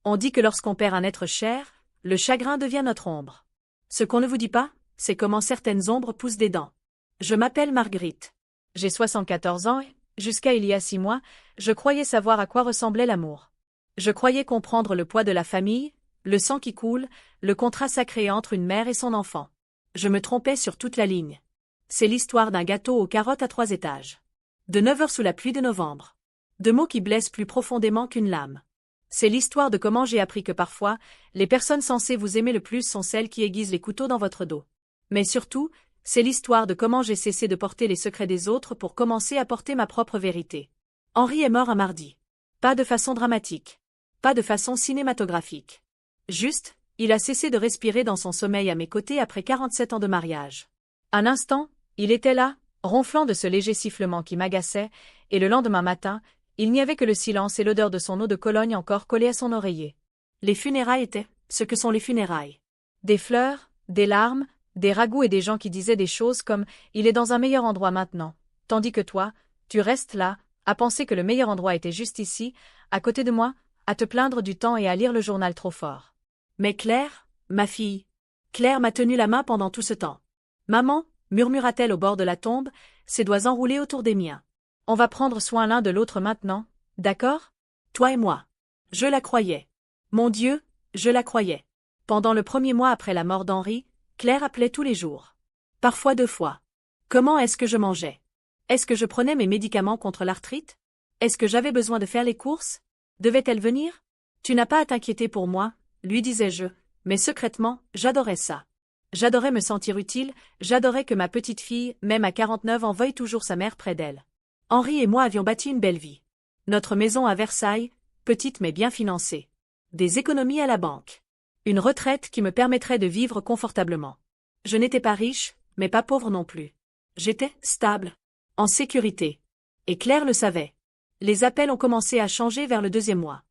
On dit que lorsqu'on perd un être cher, le chagrin devient notre ombre. Ce qu'on ne vous dit pas, c'est comment certaines ombres poussent des dents. Je m'appelle Marguerite. J'ai 74 ans et, jusqu'à il y a 6 mois, je croyais savoir à quoi ressemblait l'amour. Je croyais comprendre le poids de la famille, le sang qui coule, le contrat sacré entre une mère et son enfant. Je me trompais sur toute la ligne. C'est l'histoire d'un gâteau aux carottes à 3 étages. De 9 heures sous la pluie de novembre. De mots qui blessent plus profondément qu'une lame. C'est l'histoire de comment j'ai appris que parfois, les personnes censées vous aimer le plus sont celles qui aiguisent les couteaux dans votre dos. Mais surtout, c'est l'histoire de comment j'ai cessé de porter les secrets des autres pour commencer à porter ma propre vérité. Henri est mort un mardi. Pas de façon dramatique. Pas de façon cinématographique. Juste, il a cessé de respirer dans son sommeil à mes côtés après 47 ans de mariage. Un instant, il était là, ronflant de ce léger sifflement qui m'agaçait, et le lendemain matin, il n'y avait que le silence et l'odeur de son eau de Cologne encore collée à son oreiller. Les funérailles étaient ce que sont les funérailles. Des fleurs, des larmes, des ragoûts et des gens qui disaient des choses comme « il est dans un meilleur endroit maintenant », tandis que toi, tu restes là, à penser que le meilleur endroit était juste ici, à côté de moi, à te plaindre du temps et à lire le journal trop fort. Mais Claire, ma fille. Claire m'a tenu la main pendant tout ce temps. Maman, murmura-t-elle au bord de la tombe, ses doigts enroulés autour des miens. On va prendre soin l'un de l'autre maintenant, d'accord? Toi et moi. Je la croyais. Mon Dieu, je la croyais. Pendant le premier mois après la mort d'Henri, Claire appelait tous les jours. Parfois 2 fois. Comment est-ce que je mangeais? Est-ce que je prenais mes médicaments contre l'arthrite? Est-ce que j'avais besoin de faire les courses? Devait-elle venir? Tu n'as pas à t'inquiéter pour moi, lui disais-je, mais secrètement, j'adorais ça. J'adorais me sentir utile, j'adorais que ma petite fille, même à 49 ans, veuille toujours sa mère près d'elle. Henri et moi avions bâti une belle vie. Notre maison à Versailles, petite mais bien financée. Des économies à la banque. Une retraite qui me permettrait de vivre confortablement. Je n'étais pas riche, mais pas pauvre non plus. J'étais stable, en sécurité. Et Claire le savait. Les appels ont commencé à changer vers le 2e mois.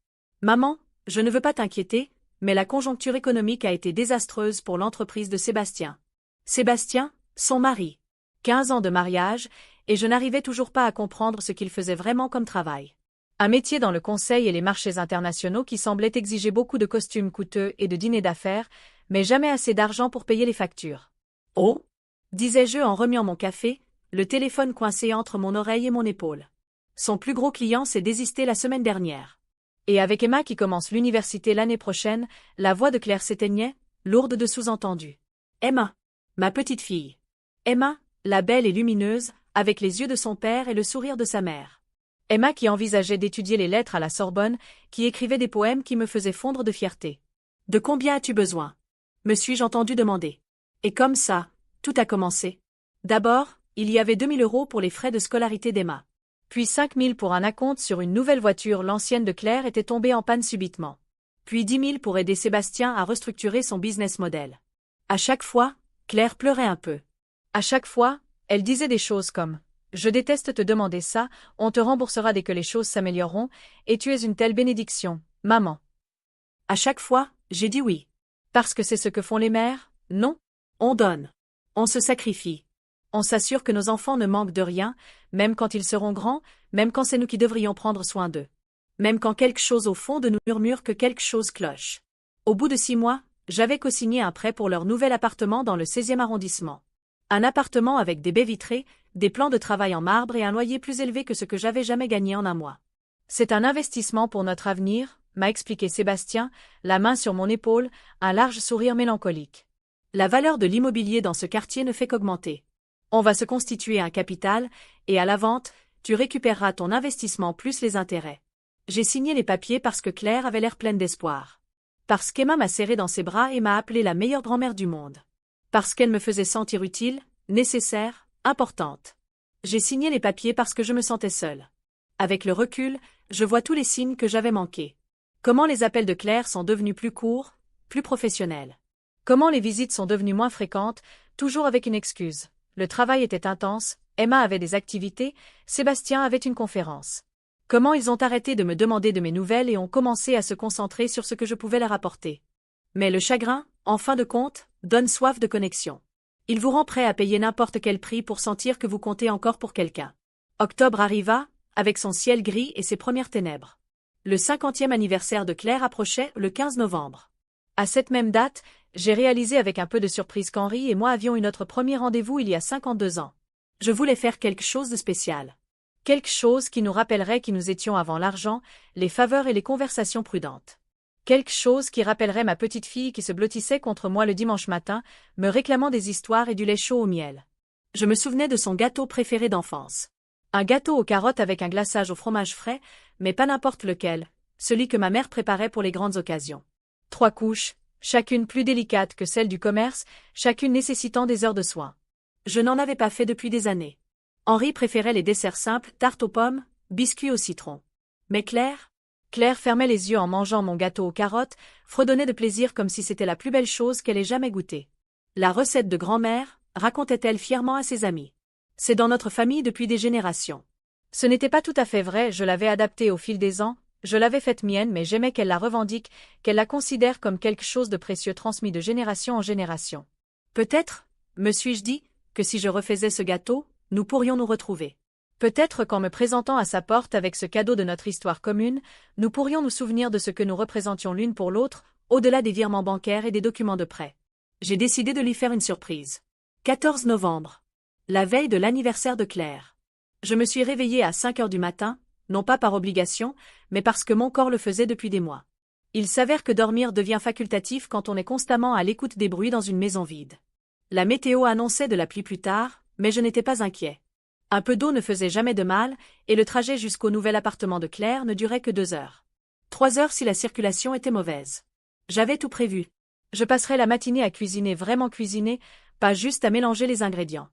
Maman, je ne veux pas t'inquiéter, mais la conjoncture économique a été désastreuse pour l'entreprise de Sébastien. Sébastien, son mari. 15 ans de mariage, et je n'arrivais toujours pas à comprendre ce qu'il faisait vraiment comme travail. Un métier dans le conseil et les marchés internationaux qui semblait exiger beaucoup de costumes coûteux et de dîners d'affaires, mais jamais assez d'argent pour payer les factures. Oh, disais-je en remuant mon café, le téléphone coincé entre mon oreille et mon épaule. Son plus gros client s'est désisté la semaine dernière. Et avec Emma qui commence l'université l'année prochaine, la voix de Claire s'éteignait, lourde de sous-entendus. Emma, ma petite fille. Emma, la belle et lumineuse, avec les yeux de son père et le sourire de sa mère. Emma qui envisageait d'étudier les lettres à la Sorbonne, qui écrivait des poèmes qui me faisaient fondre de fierté. De combien as-tu besoin? Me suis-je entendu demander. Et comme ça, tout a commencé. D'abord, il y avait 2000 € pour les frais de scolarité d'Emma. Puis 5000 pour un acompte sur une nouvelle voiture. L'ancienne de Claire était tombée en panne subitement. Puis 10 000 pour aider Sébastien à restructurer son business model. À chaque fois, Claire pleurait un peu. À chaque fois, elle disait des choses comme « Je déteste te demander ça, on te remboursera dès que les choses s'amélioreront, et tu es une telle bénédiction, maman. » À chaque fois, j'ai dit oui. Parce que c'est ce que font les mères, non? On donne. On se sacrifie. On s'assure que nos enfants ne manquent de rien, même quand ils seront grands, même quand c'est nous qui devrions prendre soin d'eux. Même quand quelque chose au fond de nous murmure que quelque chose cloche. Au bout de 6 mois, j'avais co-signé un prêt pour leur nouvel appartement dans le 16e arrondissement. Un appartement avec des baies vitrées, des plans de travail en marbre et un loyer plus élevé que ce que j'avais jamais gagné en un mois. C'est un investissement pour notre avenir, m'a expliqué Sébastien, la main sur mon épaule, un large sourire mélancolique. La valeur de l'immobilier dans ce quartier ne fait qu'augmenter. On va se constituer un capital, et à la vente, tu récupéreras ton investissement plus les intérêts. J'ai signé les papiers parce que Claire avait l'air pleine d'espoir. Parce qu'Emma m'a serré dans ses bras et m'a appelée la meilleure grand-mère du monde. Parce qu'elle me faisait sentir utile, nécessaire, importante. J'ai signé les papiers parce que je me sentais seule. Avec le recul, je vois tous les signes que j'avais manqués. Comment les appels de Claire sont devenus plus courts, plus professionnels. Comment les visites sont devenues moins fréquentes, toujours avec une excuse. Le travail était intense, Emma avait des activités, Sébastien avait une conférence. Comment ils ont arrêté de me demander de mes nouvelles et ont commencé à se concentrer sur ce que je pouvais leur apporter. Mais le chagrin, en fin de compte, donne soif de connexion. Il vous rend prêt à payer n'importe quel prix pour sentir que vous comptez encore pour quelqu'un. Octobre arriva, avec son ciel gris et ses premières ténèbres. Le 50e anniversaire de Claire approchait, le 15 novembre. À cette même date, j'ai réalisé avec un peu de surprise qu'Henri et moi avions eu notre premier rendez-vous il y a 52 ans. Je voulais faire quelque chose de spécial. Quelque chose qui nous rappellerait qui nous étions avant l'argent, les faveurs et les conversations prudentes. Quelque chose qui rappellerait ma petite fille qui se blottissait contre moi le dimanche matin, me réclamant des histoires et du lait chaud au miel. Je me souvenais de son gâteau préféré d'enfance. Un gâteau aux carottes avec un glaçage au fromage frais, mais pas n'importe lequel, celui que ma mère préparait pour les grandes occasions. 3 couches, chacune plus délicate que celle du commerce, chacune nécessitant des heures de soin. Je n'en avais pas fait depuis des années. Henri préférait les desserts simples, tartes aux pommes, biscuits au citron. Mais Claire fermait les yeux en mangeant mon gâteau aux carottes, fredonnait de plaisir comme si c'était la plus belle chose qu'elle ait jamais goûtée. La recette de grand-mère, racontait-elle fièrement à ses amis. C'est dans notre famille depuis des générations. Ce n'était pas tout à fait vrai, je l'avais adaptée au fil des ans, je l'avais faite mienne mais j'aimais qu'elle la revendique, qu'elle la considère comme quelque chose de précieux transmis de génération en génération. Peut-être, me suis-je dit, que si je refaisais ce gâteau, nous pourrions nous retrouver. Peut-être qu'en me présentant à sa porte avec ce cadeau de notre histoire commune, nous pourrions nous souvenir de ce que nous représentions l'une pour l'autre, au-delà des virements bancaires et des documents de prêt. J'ai décidé de lui faire une surprise. 14 novembre. La veille de l'anniversaire de Claire. Je me suis réveillée à 5 heures du matin, non pas par obligation, mais parce que mon corps le faisait depuis des mois. Il s'avère que dormir devient facultatif quand on est constamment à l'écoute des bruits dans une maison vide. La météo annonçait de la pluie plus tard, mais je n'étais pas inquiet. Un peu d'eau ne faisait jamais de mal, et le trajet jusqu'au nouvel appartement de Claire ne durait que 2 heures. 3 heures si la circulation était mauvaise. J'avais tout prévu. Je passerais la matinée à cuisiner, vraiment cuisiner, pas juste à mélanger les ingrédients.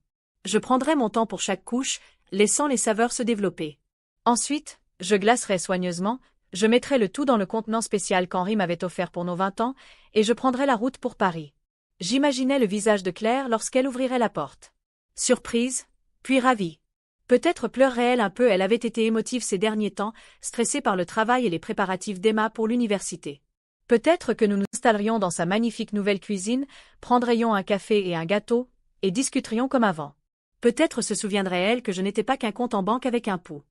Je prendrais mon temps pour chaque couche, laissant les saveurs se développer. Ensuite, je glacerais soigneusement, je mettrais le tout dans le contenant spécial qu'Henri m'avait offert pour nos 20 ans, et je prendrais la route pour Paris. J'imaginais le visage de Claire lorsqu'elle ouvrirait la porte. Surprise, puis ravie. Peut-être pleurerait-elle un peu, elle avait été émotive ces derniers temps, stressée par le travail et les préparatifs d'Emma pour l'université. Peut-être que nous nous installerions dans sa magnifique nouvelle cuisine, prendrions un café et un gâteau, et discuterions comme avant. Peut-être se souviendrait-elle que je n'étais pas qu'un compte en banque avec un pouls.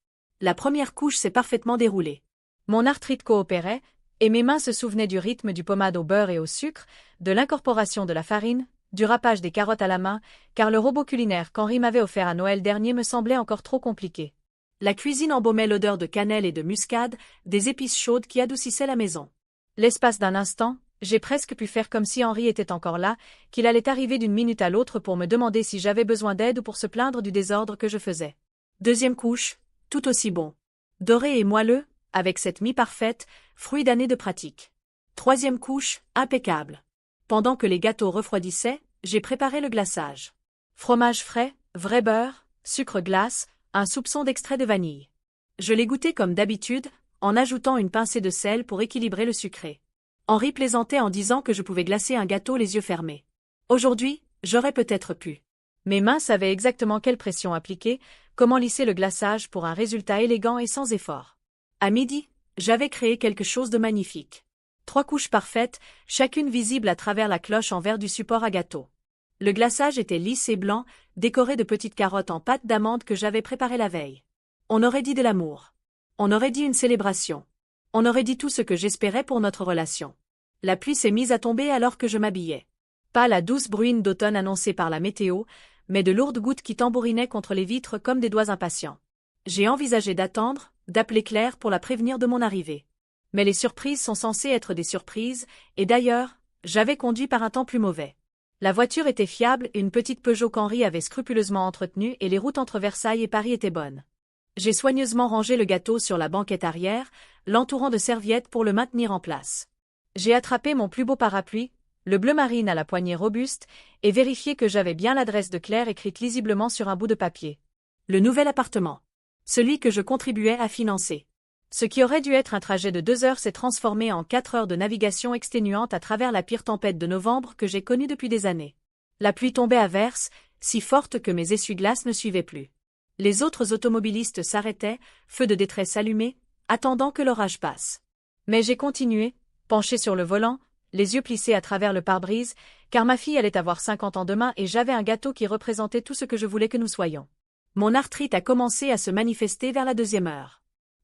La première couche s'est parfaitement déroulée. Mon arthrite coopérait, et mes mains se souvenaient du rythme du pommade au beurre et au sucre, de l'incorporation de la farine, du râpage des carottes à la main, car le robot culinaire qu'Henri m'avait offert à Noël dernier me semblait encore trop compliqué. La cuisine embaumait l'odeur de cannelle et de muscade, des épices chaudes qui adoucissaient la maison. L'espace d'un instant, j'ai presque pu faire comme si Henri était encore là, qu'il allait arriver d'une minute à l'autre pour me demander si j'avais besoin d'aide ou pour se plaindre du désordre que je faisais. Deuxième couche, tout aussi bon. Doré et moelleux, avec cette mie parfaite, fruit d'années de pratique. Troisième couche, impeccable. Pendant que les gâteaux refroidissaient, j'ai préparé le glaçage. Fromage frais, vrai beurre, sucre glace, un soupçon d'extrait de vanille. Je l'ai goûté comme d'habitude, en ajoutant une pincée de sel pour équilibrer le sucré. Henri plaisantait en disant que je pouvais glacer un gâteau les yeux fermés. Aujourd'hui, j'aurais peut-être pu. Mes mains savaient exactement quelle pression appliquer, comment lisser le glaçage pour un résultat élégant et sans effort. À midi, j'avais créé quelque chose de magnifique. 3 couches parfaites, chacune visible à travers la cloche en verre du support à gâteau. Le glaçage était lisse et blanc, décoré de petites carottes en pâte d'amande que j'avais préparées la veille. On aurait dit de l'amour. On aurait dit une célébration. On aurait dit tout ce que j'espérais pour notre relation. La pluie s'est mise à tomber alors que je m'habillais. Pas la douce bruine d'automne annoncée par la météo, mais de lourdes gouttes qui tambourinaient contre les vitres comme des doigts impatients. J'ai envisagé d'attendre, d'appeler Claire pour la prévenir de mon arrivée. Mais les surprises sont censées être des surprises, et d'ailleurs, j'avais conduit par un temps plus mauvais. La voiture était fiable et une petite Peugeot qu'Henri avait scrupuleusement entretenue et les routes entre Versailles et Paris étaient bonnes. J'ai soigneusement rangé le gâteau sur la banquette arrière, l'entourant de serviettes pour le maintenir en place. J'ai attrapé mon plus beau parapluie, le bleu marine à la poignée robuste, et vérifié que j'avais bien l'adresse de Claire écrite lisiblement sur un bout de papier. Le nouvel appartement. Celui que je contribuais à financer. Ce qui aurait dû être un trajet de 2 heures s'est transformé en 4 heures de navigation exténuante à travers la pire tempête de novembre que j'ai connue depuis des années. La pluie tombait à verse, si forte que mes essuie-glaces ne suivaient plus. Les autres automobilistes s'arrêtaient, feu de détresse allumé, attendant que l'orage passe. Mais j'ai continué, penché sur le volant, les yeux plissés à travers le pare-brise, car ma fille allait avoir 50 ans demain et j'avais un gâteau qui représentait tout ce que je voulais que nous soyons. Mon arthrite a commencé à se manifester vers la 2e heure.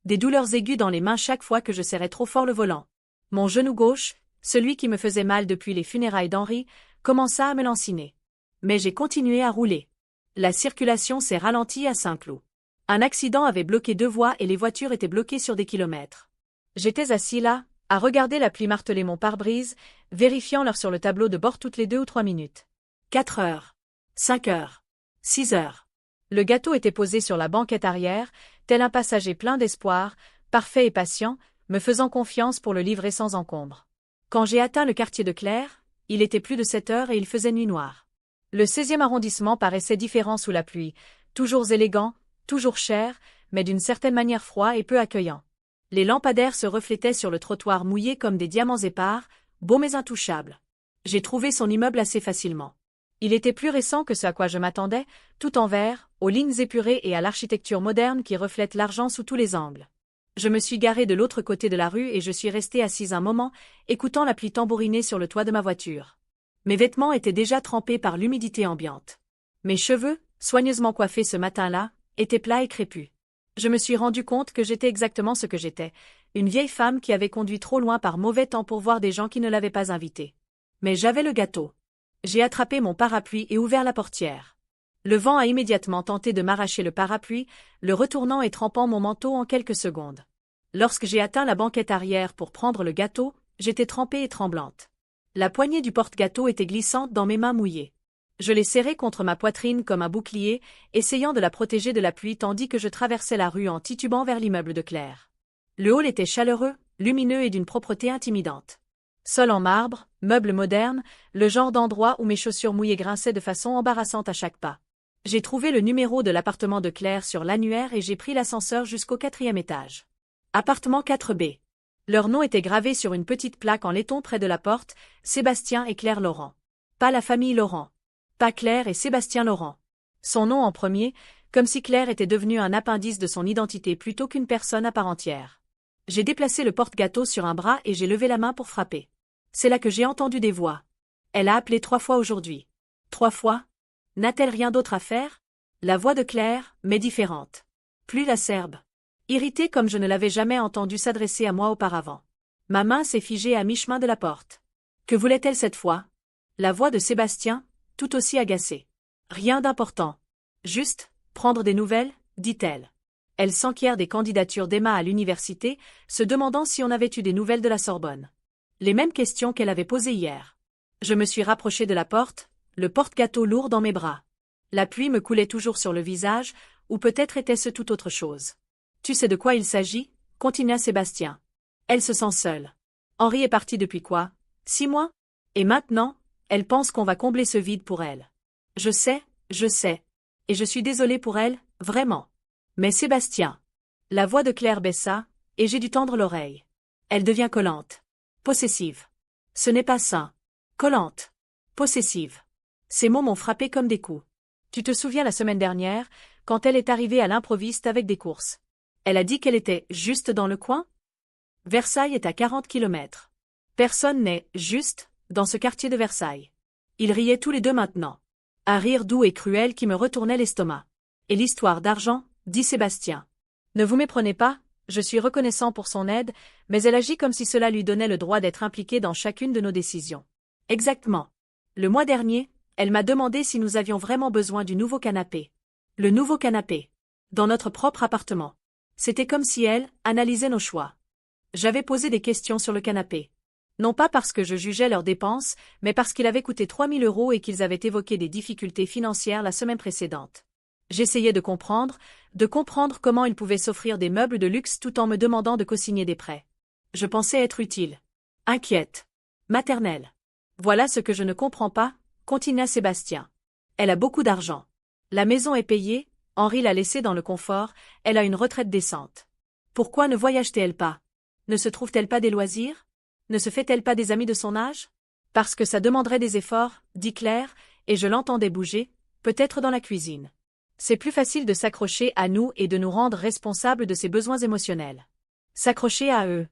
Des douleurs aiguës dans les mains chaque fois que je serrais trop fort le volant. Mon genou gauche, celui qui me faisait mal depuis les funérailles d'Henri, commença à me lanciner. Mais j'ai continué à rouler. La circulation s'est ralentie à Saint-Cloud. Un accident avait bloqué 2 voies et les voitures étaient bloquées sur des kilomètres. J'étais assis là, à regarder la pluie marteler mon pare-brise, vérifiant l'heure sur le tableau de bord toutes les 2 ou 3 minutes. 4 heures. 5 heures. 6 heures. Le gâteau était posé sur la banquette arrière, tel un passager plein d'espoir, parfait et patient, me faisant confiance pour le livrer sans encombre. Quand j'ai atteint le quartier de Clerre, il était plus de 7 heures et il faisait nuit noire. Le 16e arrondissement paraissait différent sous la pluie, toujours élégant, toujours cher, mais d'une certaine manière froid et peu accueillant. Les lampadaires se reflétaient sur le trottoir mouillé comme des diamants épars, beaux mais intouchables. J'ai trouvé son immeuble assez facilement. Il était plus récent que ce à quoi je m'attendais, tout en vert, aux lignes épurées et à l'architecture moderne qui reflète l'argent sous tous les angles. Je me suis garé de l'autre côté de la rue et je suis resté assise un moment, écoutant la pluie tambouriner sur le toit de ma voiture. Mes vêtements étaient déjà trempés par l'humidité ambiante. Mes cheveux, soigneusement coiffés ce matin-là, étaient plats et crépus. Je me suis rendu compte que j'étais exactement ce que j'étais, une vieille femme qui avait conduit trop loin par mauvais temps pour voir des gens qui ne l'avaient pas invitée. Mais j'avais le gâteau. J'ai attrapé mon parapluie et ouvert la portière. Le vent a immédiatement tenté de m'arracher le parapluie, le retournant et trempant mon manteau en quelques secondes. Lorsque j'ai atteint la banquette arrière pour prendre le gâteau, j'étais trempée et tremblante. La poignée du porte-gâteau était glissante dans mes mains mouillées. Je l'ai serrée contre ma poitrine comme un bouclier, essayant de la protéger de la pluie tandis que je traversais la rue en titubant vers l'immeuble de Clerre. Le hall était chaleureux, lumineux et d'une propreté intimidante. Sol en marbre, meubles modernes, le genre d'endroit où mes chaussures mouillées grinçaient de façon embarrassante à chaque pas. J'ai trouvé le numéro de l'appartement de Clerre sur l'annuaire et j'ai pris l'ascenseur jusqu'au 4e étage. Appartement 4B. Leur nom était gravé sur une petite plaque en laiton près de la porte, Sébastien et Claire Laurent. Pas la famille Laurent. Pas Claire et Sébastien Laurent. Son nom en premier, comme si Claire était devenue un appendice de son identité plutôt qu'une personne à part entière. J'ai déplacé le porte-gâteau sur un bras et j'ai levé la main pour frapper. C'est là que j'ai entendu des voix. Elle a appelé 3 fois aujourd'hui. 3 fois? N'a-t-elle rien d'autre à faire? La voix de Claire, mais différente. Plus la Serbe. Irritée comme je ne l'avais jamais entendue s'adresser à moi auparavant. Ma main s'est figée à mi-chemin de la porte. Que voulait-elle cette fois? La voix de Sébastien, tout aussi agacée. Rien d'important. Juste, prendre des nouvelles, dit-elle. Elle s'enquiert des candidatures d'Emma à l'université, se demandant si on avait eu des nouvelles de la Sorbonne. Les mêmes questions qu'elle avait posées hier. Je me suis rapproché de la porte, le porte-gâteau lourd dans mes bras. La pluie me coulait toujours sur le visage, ou peut-être était-ce tout autre chose. Tu sais de quoi il s'agit? Continua Sébastien. Elle se sent seule. Henri est parti depuis quoi? 6 mois? Et maintenant, elle pense qu'on va combler ce vide pour elle. Je sais, et je suis désolée pour elle, vraiment. Mais Sébastien. La voix de Claire baissa, et j'ai dû tendre l'oreille. Elle devient collante. Possessive. Ce n'est pas sain. Collante. Possessive. Ces mots m'ont frappé comme des coups. Tu te souviens la semaine dernière, quand elle est arrivée à l'improviste avec des courses. Elle a dit qu'elle était juste dans le coin? Versailles est à 40 kilomètres. Personne n'est juste dans ce quartier de Versailles. Ils riaient tous les deux maintenant. Un rire doux et cruel qui me retournait l'estomac. Et l'histoire d'argent, dit Sébastien. Ne vous méprenez pas, je suis reconnaissant pour son aide, mais elle agit comme si cela lui donnait le droit d'être impliquée dans chacune de nos décisions. Exactement. Le mois dernier, elle m'a demandé si nous avions vraiment besoin du nouveau canapé. Le nouveau canapé. Dans notre propre appartement. C'était comme si elle analysait nos choix. J'avais posé des questions sur le canapé. Non pas parce que je jugeais leurs dépenses, mais parce qu'il avait coûté 3 000 € et qu'ils avaient évoqué des difficultés financières la semaine précédente. J'essayais de comprendre comment ils pouvaient s'offrir des meubles de luxe tout en me demandant de co-signer des prêts. Je pensais être utile. Inquiète. Maternelle. Voilà ce que je ne comprends pas, continua Sébastien. Elle a beaucoup d'argent. La maison est payée, Henri l'a laissée dans le confort, elle a une retraite décente. Pourquoi ne voyage-t-elle pas? Ne se trouve-t-elle pas des loisirs? Ne se fait-elle pas des amis de son âge? Parce que ça demanderait des efforts, dit Claire, et je l'entendais bouger, peut-être dans la cuisine. C'est plus facile de s'accrocher à nous et de nous rendre responsables de ses besoins émotionnels. S'accrocher à eux.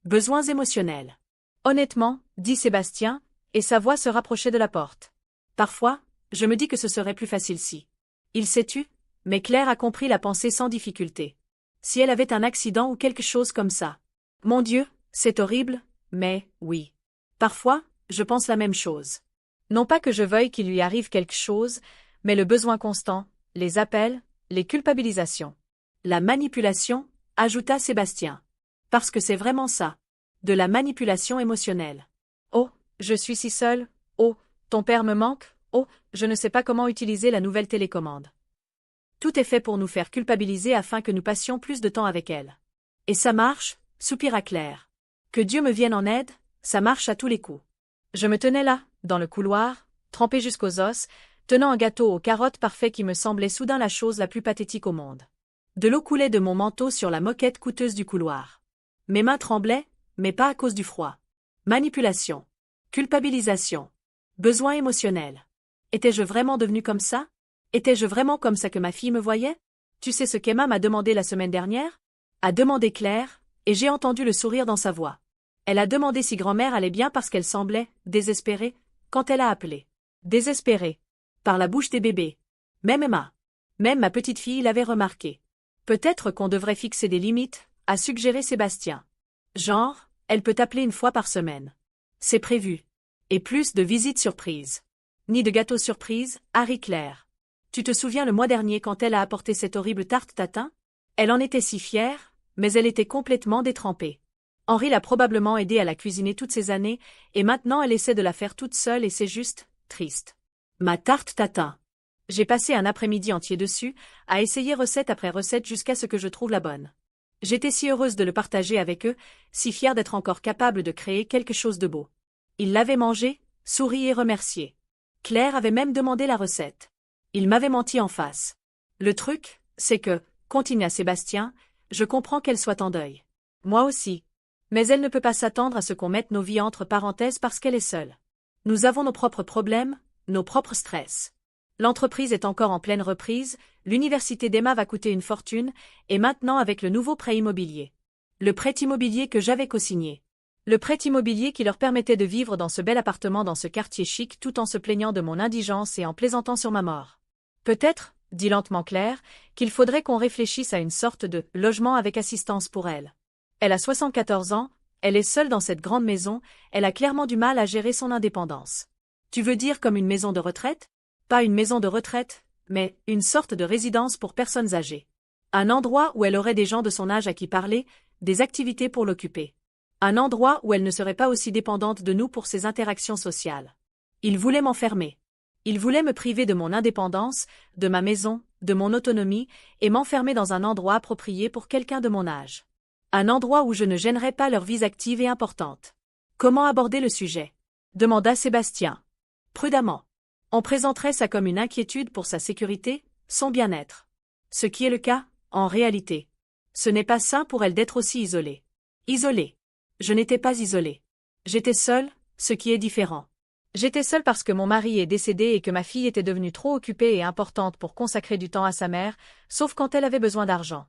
Besoins émotionnels. Honnêtement, dit Sébastien, et sa voix se rapprochait de la porte. Parfois, je me dis que ce serait plus facile si. Il s'est tu, mais Claire a compris la pensée sans difficulté. Si elle avait un accident ou quelque chose comme ça. Mon Dieu, c'est horrible, mais, oui. Parfois, je pense la même chose. Non pas que je veuille qu'il lui arrive quelque chose, mais le besoin constant, les appels, les culpabilisations. La manipulation, ajouta Sébastien. Parce que c'est vraiment ça. De la manipulation émotionnelle. Oh, je suis si seule. Oh, ton père me manque. Oh, je ne sais pas comment utiliser la nouvelle télécommande. Tout est fait pour nous faire culpabiliser afin que nous passions plus de temps avec elle. Et ça marche, soupira Claire. Que Dieu me vienne en aide, ça marche à tous les coups. Je me tenais là, dans le couloir, trempée jusqu'aux os, tenant un gâteau aux carottes parfait qui me semblait soudain la chose la plus pathétique au monde. De l'eau coulait de mon manteau sur la moquette coûteuse du couloir. Mes mains tremblaient, mais pas à cause du froid. Manipulation. Culpabilisation. Besoin émotionnel. Étais-je vraiment devenue comme ça? Étais-je vraiment comme ça que ma fille me voyait? Tu sais ce qu'Emma m'a demandé la semaine dernière? A demandé Claire, et j'ai entendu le sourire dans sa voix. Elle a demandé si grand-mère allait bien parce qu'elle semblait, désespérée, quand elle a appelé. Désespérée. Par la bouche des bébés. Même Emma. Même ma petite fille l'avait remarqué. Peut-être qu'on devrait fixer des limites, a suggéré Sébastien. Genre, elle peut appeler une fois par semaine. C'est prévu. Et plus de visites surprises. Ni de gâteaux surprises, Harry Claire. Tu te souviens le mois dernier quand elle a apporté cette horrible tarte tatin? Elle en était si fière, mais elle était complètement détrempée. Henri l'a probablement aidée à la cuisiner toutes ces années, et maintenant elle essaie de la faire toute seule et c'est juste, triste. Ma tarte tatin. J'ai passé un après-midi entier dessus, à essayer recette après recette jusqu'à ce que je trouve la bonne. J'étais si heureuse de le partager avec eux, si fière d'être encore capable de créer quelque chose de beau. Ils l'avaient mangé, souri et remercié. Claire avait même demandé la recette. Il m'avait menti en face. Le truc, c'est que, continua Sébastien, je comprends qu'elle soit en deuil. Moi aussi. Mais elle ne peut pas s'attendre à ce qu'on mette nos vies entre parenthèses parce qu'elle est seule. Nous avons nos propres problèmes, nos propres stress. L'entreprise est encore en pleine reprise, l'université d'Emma va coûter une fortune, et maintenant avec le nouveau prêt immobilier. Le prêt immobilier que j'avais co-signé. Le prêt immobilier qui leur permettait de vivre dans ce bel appartement dans ce quartier chic tout en se plaignant de mon indigence et en plaisantant sur ma mort. Peut-être, dit lentement Claire, qu'il faudrait qu'on réfléchisse à une sorte de logement avec assistance pour elle. Elle a 74 ans, elle est seule dans cette grande maison, elle a clairement du mal à gérer son indépendance. Tu veux dire comme une maison de retraite? Pas une maison de retraite, mais une sorte de résidence pour personnes âgées. Un endroit où elle aurait des gens de son âge à qui parler, des activités pour l'occuper. Un endroit où elle ne serait pas aussi dépendante de nous pour ses interactions sociales. Il voulait m'enfermer. Il voulait me priver de mon indépendance, de ma maison, de mon autonomie, et m'enfermer dans un endroit approprié pour quelqu'un de mon âge. Un endroit où je ne gênerais pas leur vie active et importante. Comment aborder le sujet? Demanda Sébastien. Prudemment. On présenterait ça comme une inquiétude pour sa sécurité, son bien-être. Ce qui est le cas, en réalité. Ce n'est pas sain pour elle d'être aussi isolée. Isolée. Je n'étais pas isolée. J'étais seule, ce qui est différent. J'étais seule parce que mon mari est décédé et que ma fille était devenue trop occupée et importante pour consacrer du temps à sa mère, sauf quand elle avait besoin d'argent.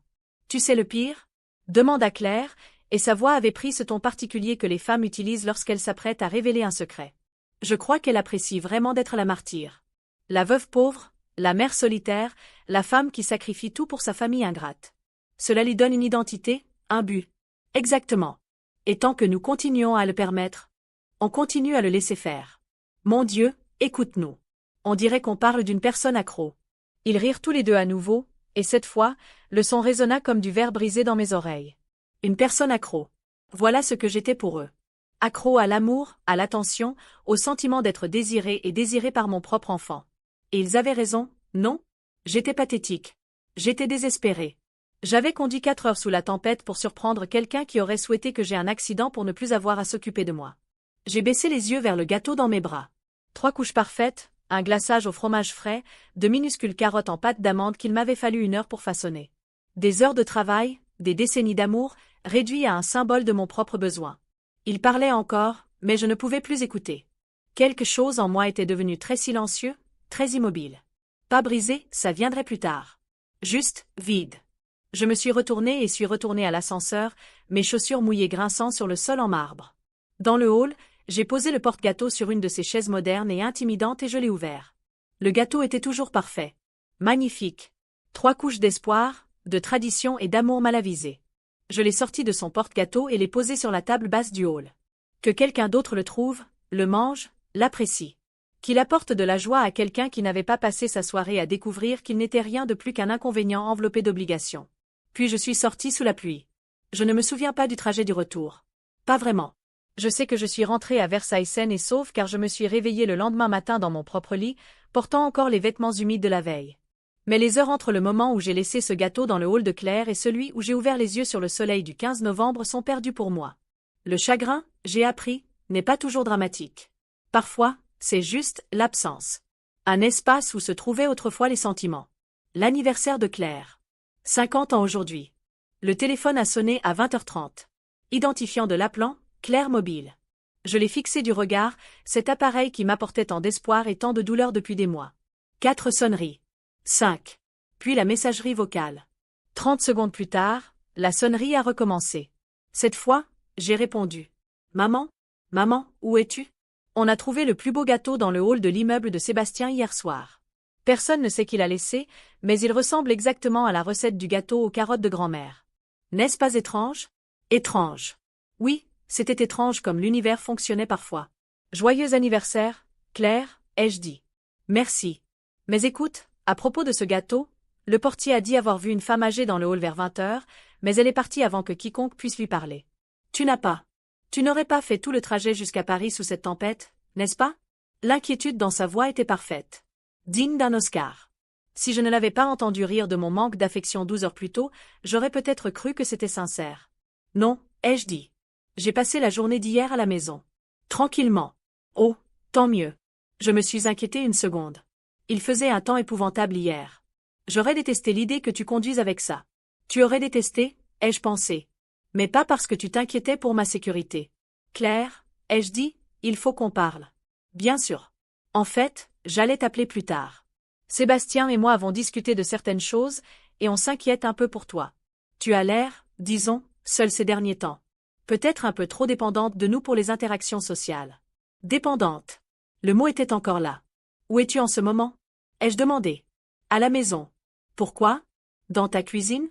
Tu sais le pire? Demanda Claire, et sa voix avait pris ce ton particulier que les femmes utilisent lorsqu'elles s'apprêtent à révéler un secret. Je crois qu'elle apprécie vraiment d'être la martyre. La veuve pauvre, la mère solitaire, la femme qui sacrifie tout pour sa famille ingrate. Cela lui donne une identité, un but. Exactement. Et tant que nous continuons à le permettre, on continue à le laisser faire. Mon Dieu, écoute-nous. On dirait qu'on parle d'une personne accro. Ils rirent tous les deux à nouveau, et cette fois, le son résonna comme du verre brisé dans mes oreilles. Une personne accro. Voilà ce que j'étais pour eux. Accro à l'amour, à l'attention, au sentiment d'être désiré et désiré par mon propre enfant. Et ils avaient raison, non? J'étais pathétique. J'étais désespérée. J'avais conduit 4 heures sous la tempête pour surprendre quelqu'un qui aurait souhaité que j'aie un accident pour ne plus avoir à s'occuper de moi. J'ai baissé les yeux vers le gâteau dans mes bras. 3 couches parfaites, un glaçage au fromage frais, de minuscules carottes en pâte d'amande qu'il m'avait fallu 1 heure pour façonner. Des heures de travail, des décennies d'amour, réduits à un symbole de mon propre besoin. Il parlait encore, mais je ne pouvais plus écouter. Quelque chose en moi était devenu très silencieux, très immobile. Pas brisé, ça viendrait plus tard. Juste, vide. Je me suis retournée et suis retournée à l'ascenseur, mes chaussures mouillées grinçant sur le sol en marbre. Dans le hall, j'ai posé le porte-gâteau sur une de ces chaises modernes et intimidantes et je l'ai ouvert. Le gâteau était toujours parfait. Magnifique. 3 couches d'espoir, de tradition et d'amour mal avisé. Je l'ai sorti de son porte-gâteau et l'ai posé sur la table basse du hall. Que quelqu'un d'autre le trouve, le mange, l'apprécie. Qu'il apporte de la joie à quelqu'un qui n'avait pas passé sa soirée à découvrir qu'il n'était rien de plus qu'un inconvénient enveloppé d'obligations. Puis je suis sorti sous la pluie. Je ne me souviens pas du trajet du retour. Pas vraiment. Je sais que je suis rentrée à Versailles saine et sauve car je me suis réveillée le lendemain matin dans mon propre lit, portant encore les vêtements humides de la veille. Mais les heures entre le moment où j'ai laissé ce gâteau dans le hall de Claire et celui où j'ai ouvert les yeux sur le soleil du 15 novembre sont perdues pour moi. Le chagrin, j'ai appris, n'est pas toujours dramatique. Parfois, c'est juste l'absence. Un espace où se trouvaient autrefois les sentiments. L'anniversaire de Claire. 50 ans aujourd'hui. Le téléphone a sonné à 20h30. Identifiant de l'appelant, Claire Mobile. Je l'ai fixé du regard, cet appareil qui m'apportait tant d'espoir et tant de douleur depuis des mois. 4 sonneries. 5. Puis la messagerie vocale. 30 secondes plus tard, la sonnerie a recommencé. Cette fois, j'ai répondu. Maman? Maman, où es-tu? On a trouvé le plus beau gâteau dans le hall de l'immeuble de Sébastien hier soir. Personne ne sait qui l'a laissé, mais il ressemble exactement à la recette du gâteau aux carottes de grand-mère. N'est-ce pas étrange? Étrange. Oui, c'était étrange comme l'univers fonctionnait parfois. Joyeux anniversaire, Claire, ai-je dit. Merci. Mais écoute, à propos de ce gâteau, le portier a dit avoir vu une femme âgée dans le hall vers 20h, mais elle est partie avant que quiconque puisse lui parler. Tu n'aurais pas fait tout le trajet jusqu'à Paris sous cette tempête, n'est-ce pas? L'inquiétude dans sa voix était parfaite. Digne d'un Oscar. Si je ne l'avais pas entendu rire de mon manque d'affection 12 heures plus tôt, j'aurais peut-être cru que c'était sincère. Non, ai-je dit. J'ai passé la journée d'hier à la maison. Tranquillement. Oh, tant mieux. Je me suis inquiétée une seconde. Il faisait un temps épouvantable hier. J'aurais détesté l'idée que tu conduises avec ça. Tu aurais détesté, ai-je pensé. Mais pas parce que tu t'inquiétais pour ma sécurité. Claire, ai-je dit, il faut qu'on parle. Bien sûr. En fait, j'allais t'appeler plus tard. Sébastien et moi avons discuté de certaines choses, et on s'inquiète un peu pour toi. Tu as l'air, disons, seule ces derniers temps. Peut-être un peu trop dépendante de nous pour les interactions sociales. Dépendante. Le mot était encore là. Où es-tu en ce moment? Ai-je demandé. À la maison. Pourquoi? Dans ta cuisine?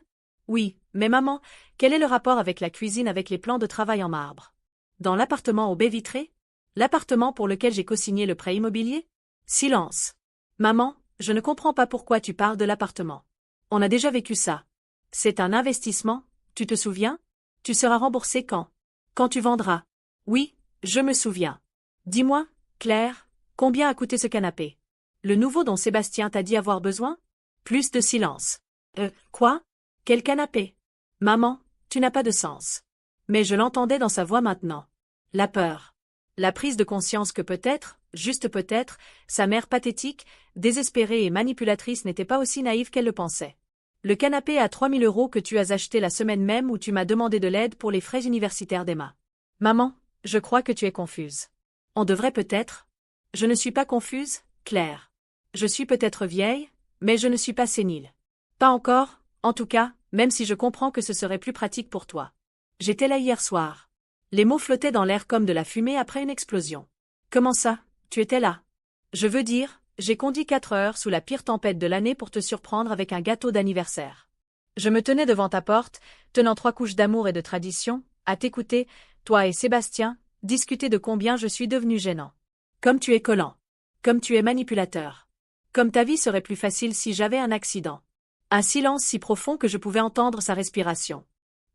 Oui, mais maman, quel est le rapport avec la cuisine avec les plans de travail en marbre? Dans l'appartement aux baies vitrées? L'appartement pour lequel j'ai cosigné le prêt immobilier? Silence. Maman, je ne comprends pas pourquoi tu parles de l'appartement. On a déjà vécu ça. C'est un investissement, tu te souviens? Tu seras remboursé quand? Quand tu vendras. Oui, je me souviens. Dis-moi, Claire, combien a coûté ce canapé? Le nouveau dont Sébastien t'a dit avoir besoin? Plus de silence. Quoi? Quel canapé? Maman, tu n'as pas de sens. Mais je l'entendais dans sa voix maintenant. La peur. La prise de conscience que peut-être, juste peut-être, sa mère pathétique, désespérée et manipulatrice n'était pas aussi naïve qu'elle le pensait. Le canapé à 3 000 € que tu as acheté la semaine même où tu m'as demandé de l'aide pour les frais universitaires d'Emma. Maman, je crois que tu es confuse. On devrait peut-être. Je ne suis pas confuse, Claire. Je suis peut-être vieille, mais je ne suis pas sénile. Pas encore, en tout cas, même si je comprends que ce serait plus pratique pour toi. J'étais là hier soir. Les mots flottaient dans l'air comme de la fumée après une explosion. Comment ça, tu étais là? Je veux dire, j'ai conduit 4 heures sous la pire tempête de l'année pour te surprendre avec un gâteau d'anniversaire. Je me tenais devant ta porte, tenant 3 couches d'amour et de tradition, à t'écouter, toi et Sébastien, discuter de combien je suis devenu gênant. Comme tu es collant. Comme tu es manipulateur. Comme ta vie serait plus facile si j'avais un accident. Un silence si profond que je pouvais entendre sa respiration.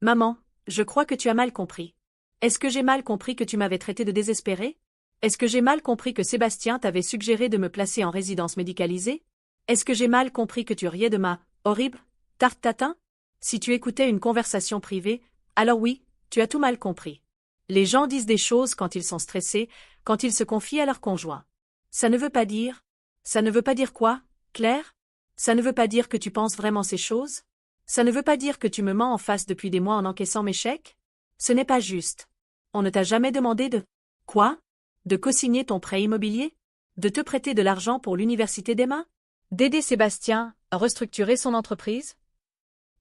Maman, je crois que tu as mal compris. Est-ce que j'ai mal compris que tu m'avais traité de désespéré? Est-ce que j'ai mal compris que Sébastien t'avait suggéré de me placer en résidence médicalisée? Est-ce que j'ai mal compris que tu riais de ma horrible tarte tatin? Si tu écoutais une conversation privée, alors oui, tu as tout mal compris. Les gens disent des choses quand ils sont stressés, quand ils se confient à leur conjoint. Ça ne veut pas dire. Ça ne veut pas dire quoi, Claire? Ça ne veut pas dire que tu penses vraiment ces choses? Ça ne veut pas dire que tu me mens en face depuis des mois en encaissant mes chèques? Ce n'est pas juste. On ne t'a jamais demandé de... Quoi? De cosigner ton prêt immobilier? De te prêter de l'argent pour l'université d'Emma? D'aider Sébastien à restructurer son entreprise?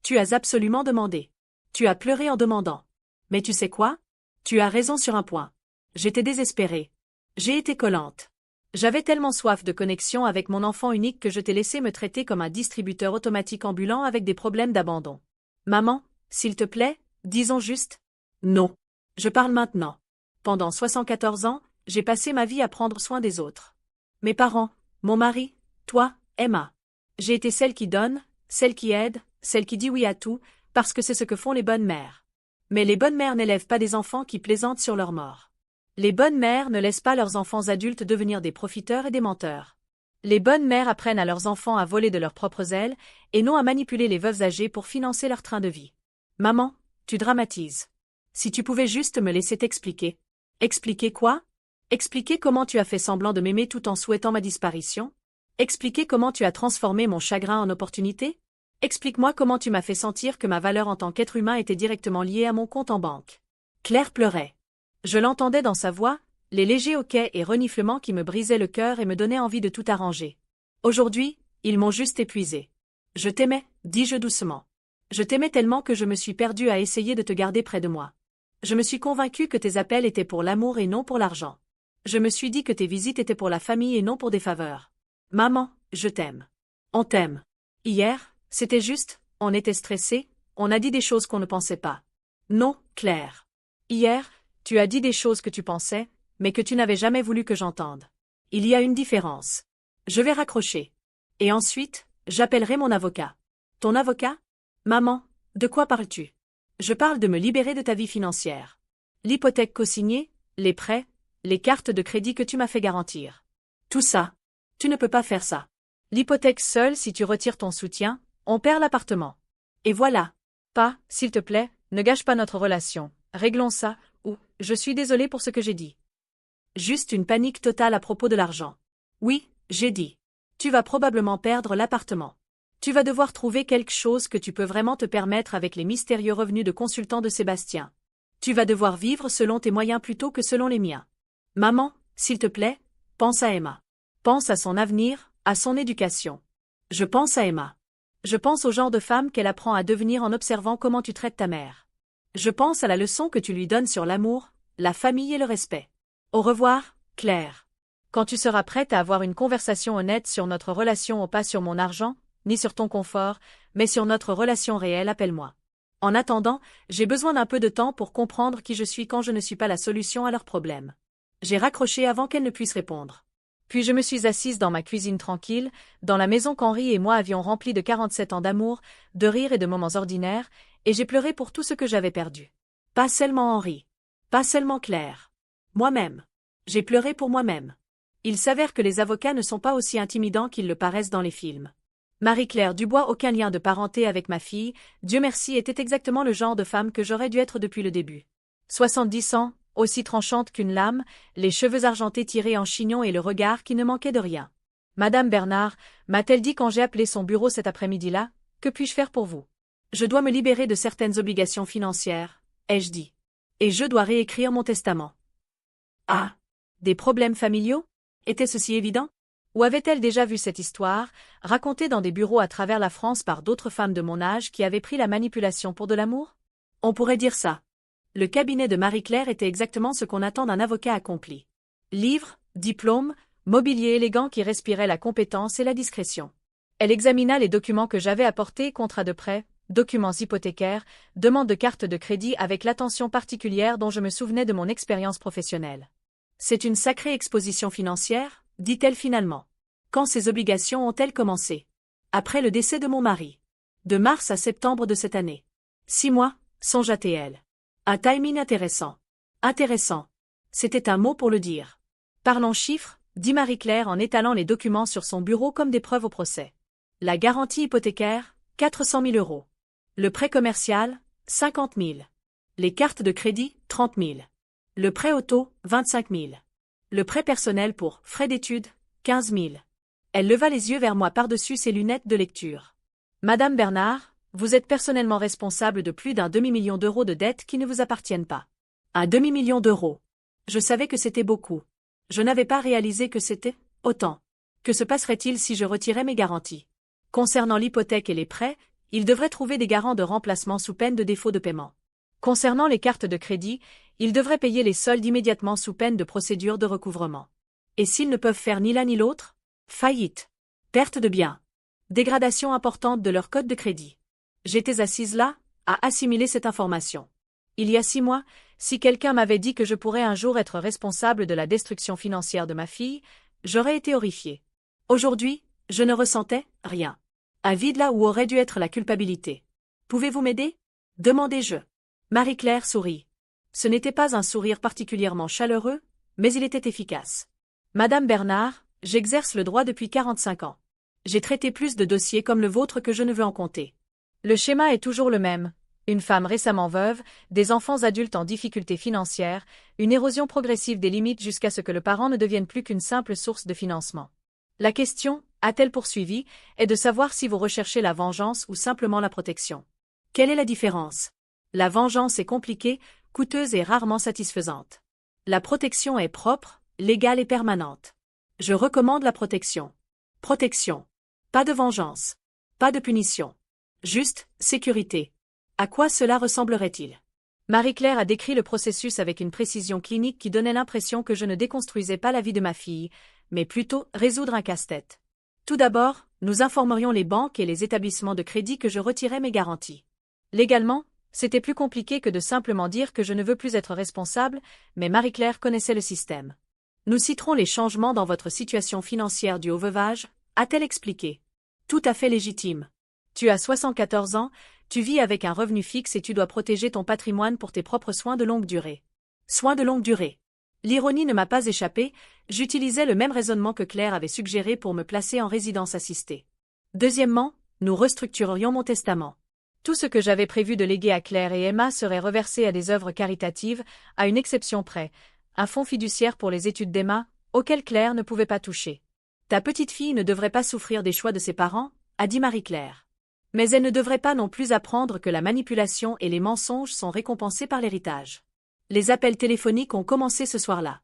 Tu as absolument demandé. Tu as pleuré en demandant. Mais tu sais quoi? Tu as raison sur un point. J'étais désespérée. J'ai été collante. J'avais tellement soif de connexion avec mon enfant unique que je t'ai laissé me traiter comme un distributeur automatique ambulant avec des problèmes d'abandon. Maman, s'il te plaît, disons juste non. Je parle maintenant. Pendant 74 ans, j'ai passé ma vie à prendre soin des autres. Mes parents, mon mari, toi, Emma. J'ai été celle qui donne, celle qui aide, celle qui dit oui à tout, parce que c'est ce que font les bonnes mères. Mais les bonnes mères n'élèvent pas des enfants qui plaisantent sur leur mort. Les bonnes mères ne laissent pas leurs enfants adultes devenir des profiteurs et des menteurs. Les bonnes mères apprennent à leurs enfants à voler de leurs propres ailes, et non à manipuler les veuves âgées pour financer leur train de vie. Maman, tu dramatises. Si tu pouvais juste me laisser t'expliquer. Expliquer quoi? Expliquer comment tu as fait semblant de m'aimer tout en souhaitant ma disparition? Expliquer comment tu as transformé mon chagrin en opportunité? Explique-moi comment tu m'as fait sentir que ma valeur en tant qu'être humain était directement liée à mon compte en banque. Claire pleurait. Je l'entendais dans sa voix, les légers hoquets et reniflements qui me brisaient le cœur et me donnaient envie de tout arranger. Aujourd'hui, ils m'ont juste épuisé. Je t'aimais, dis-je doucement. Je t'aimais tellement que je me suis perdue à essayer de te garder près de moi. Je me suis convaincue que tes appels étaient pour l'amour et non pour l'argent. Je me suis dit que tes visites étaient pour la famille et non pour des faveurs. Maman, je t'aime. On t'aime. Hier, c'était juste, on était stressés, on a dit des choses qu'on ne pensait pas. Non, Claire. Hier, tu as dit des choses que tu pensais, mais que tu n'avais jamais voulu que j'entende. Il y a une différence. Je vais raccrocher. Et ensuite, j'appellerai mon avocat. Ton avocat? Maman, de quoi parles-tu? Je parle de me libérer de ta vie financière. L'hypothèque co-signée, les prêts, les cartes de crédit que tu m'as fait garantir. Tout ça. Tu ne peux pas faire ça. L'hypothèque seule, si tu retires ton soutien, on perd l'appartement. Et voilà. Pas, s'il te plaît, ne gâche pas notre relation. Réglons ça, ou, je suis désolée pour ce que j'ai dit. Juste une panique totale à propos de l'argent. Oui, j'ai dit. Tu vas probablement perdre l'appartement. Tu vas devoir trouver quelque chose que tu peux vraiment te permettre avec les mystérieux revenus de consultant de Sébastien. Tu vas devoir vivre selon tes moyens plutôt que selon les miens. Maman, s'il te plaît, pense à Emma. Pense à son avenir, à son éducation. Je pense à Emma. Je pense au genre de femme qu'elle apprend à devenir en observant comment tu traites ta mère. Je pense à la leçon que tu lui donnes sur l'amour, la famille et le respect. Au revoir, Claire. Quand tu seras prête à avoir une conversation honnête sur notre relation, pas sur mon argent, ni sur ton confort, mais sur notre relation réelle, appelle-moi. En attendant, j'ai besoin d'un peu de temps pour comprendre qui je suis quand je ne suis pas la solution à leurs problèmes. J'ai raccroché avant qu'elle ne puisse répondre. Puis je me suis assise dans ma cuisine tranquille, dans la maison qu'Henri et moi avions remplie de 47 ans d'amour, de rire et de moments ordinaires, et j'ai pleuré pour tout ce que j'avais perdu. Pas seulement Henri. Pas seulement Claire. Moi-même. J'ai pleuré pour moi-même. Il s'avère que les avocats ne sont pas aussi intimidants qu'ils le paraissent dans les films. Marie-Claire Dubois, aucun lien de parenté avec ma fille, Dieu merci, était exactement le genre de femme que j'aurais dû être depuis le début. 70 ans, aussi tranchante qu'une lame, les cheveux argentés tirés en chignon et le regard qui ne manquait de rien. Madame Bernard, m'a-t-elle dit quand j'ai appelé son bureau cet après-midi-là, que puis-je faire pour vous? Je dois me libérer de certaines obligations financières, ai-je dit. Et je dois réécrire mon testament. Ah! Des problèmes familiaux? Était-ce si évident? Ou avait-elle déjà vu cette histoire, racontée dans des bureaux à travers la France par d'autres femmes de mon âge qui avaient pris la manipulation pour de l'amour? On pourrait dire ça. Le cabinet de Marie-Claire était exactement ce qu'on attend d'un avocat accompli. Livres, diplômes, mobilier élégant qui respirait la compétence et la discrétion. Elle examina les documents que j'avais apportés, contrats de prêt, documents hypothécaires, demandes de carte de crédit avec l'attention particulière dont je me souvenais de mon expérience professionnelle. C'est une sacrée exposition financière, dit-elle finalement. Quand ces obligations ont-elles commencé? Après le décès de mon mari. De mars à septembre de cette année. 6 mois, songea-t-elle. Un timing intéressant. Intéressant. C'était un mot pour le dire. Parlons chiffres, dit Marie-Claire en étalant les documents sur son bureau comme des preuves au procès. La garantie hypothécaire, 400 000 €. Le prêt commercial, 50 000. Les cartes de crédit, 30 000. Le prêt auto, 25 000. Le prêt personnel pour frais d'études, 15 000. Elle leva les yeux vers moi par-dessus ses lunettes de lecture. Madame Bernard, vous êtes personnellement responsable de plus d'un demi-million d'euros de dettes qui ne vous appartiennent pas. Un demi-million d'euros. Je savais que c'était beaucoup. Je n'avais pas réalisé que c'était autant. Que se passerait-il si je retirais mes garanties? Concernant l'hypothèque et les prêts, il devrait trouver des garants de remplacement sous peine de défaut de paiement. Concernant les cartes de crédit, il devrait payer les soldes immédiatement sous peine de procédure de recouvrement. Et s'ils ne peuvent faire ni l'un ni l'autre? Faillite. Perte de biens. Dégradation importante de leur code de crédit. J'étais assise là, à assimiler cette information. Il y a 6 mois, si quelqu'un m'avait dit que je pourrais un jour être responsable de la destruction financière de ma fille, j'aurais été horrifiée. Aujourd'hui, je ne ressentais rien. Un vide là où aurait dû être la culpabilité. Pouvez-vous m'aider? Demandai-je. Marie-Claire sourit. Ce n'était pas un sourire particulièrement chaleureux, mais il était efficace. Madame Bernard, j'exerce le droit depuis 45 ans. J'ai traité plus de dossiers comme le vôtre que je ne veux en compter. Le schéma est toujours le même. Une femme récemment veuve, des enfants adultes en difficulté financière, une érosion progressive des limites jusqu'à ce que le parent ne devienne plus qu'une simple source de financement. La question, a-t-elle poursuivi, est de savoir si vous recherchez la vengeance ou simplement la protection. Quelle est la différence? La vengeance est compliquée, coûteuse et rarement satisfaisante. La protection est propre, légale et permanente. Je recommande la protection. Protection. Pas de vengeance. Pas de punition. Juste, sécurité. À quoi cela ressemblerait-il? Marie-Claire a décrit le processus avec une précision clinique qui donnait l'impression que je ne déconstruisais pas la vie de ma fille, mais plutôt résoudre un casse-tête. Tout d'abord, nous informerions les banques et les établissements de crédit que je retirais mes garanties. Légalement, c'était plus compliqué que de simplement dire que je ne veux plus être responsable, mais Marie-Claire connaissait le système. Nous citerons les changements dans votre situation financière due au veuvage, a-t-elle expliqué. Tout à fait légitime. Tu as 74 ans, tu vis avec un revenu fixe et tu dois protéger ton patrimoine pour tes propres soins de longue durée. Soins de longue durée. L'ironie ne m'a pas échappé, j'utilisais le même raisonnement que Claire avait suggéré pour me placer en résidence assistée. Deuxièmement, nous restructurerions mon testament. Tout ce que j'avais prévu de léguer à Claire et Emma serait reversé à des œuvres caritatives, à une exception près, un fonds fiduciaire pour les études d'Emma, auquel Claire ne pouvait pas toucher. Ta petite fille ne devrait pas souffrir des choix de ses parents, a dit Marie-Claire. Mais elle ne devrait pas non plus apprendre que la manipulation et les mensonges sont récompensés par l'héritage. Les appels téléphoniques ont commencé ce soir-là.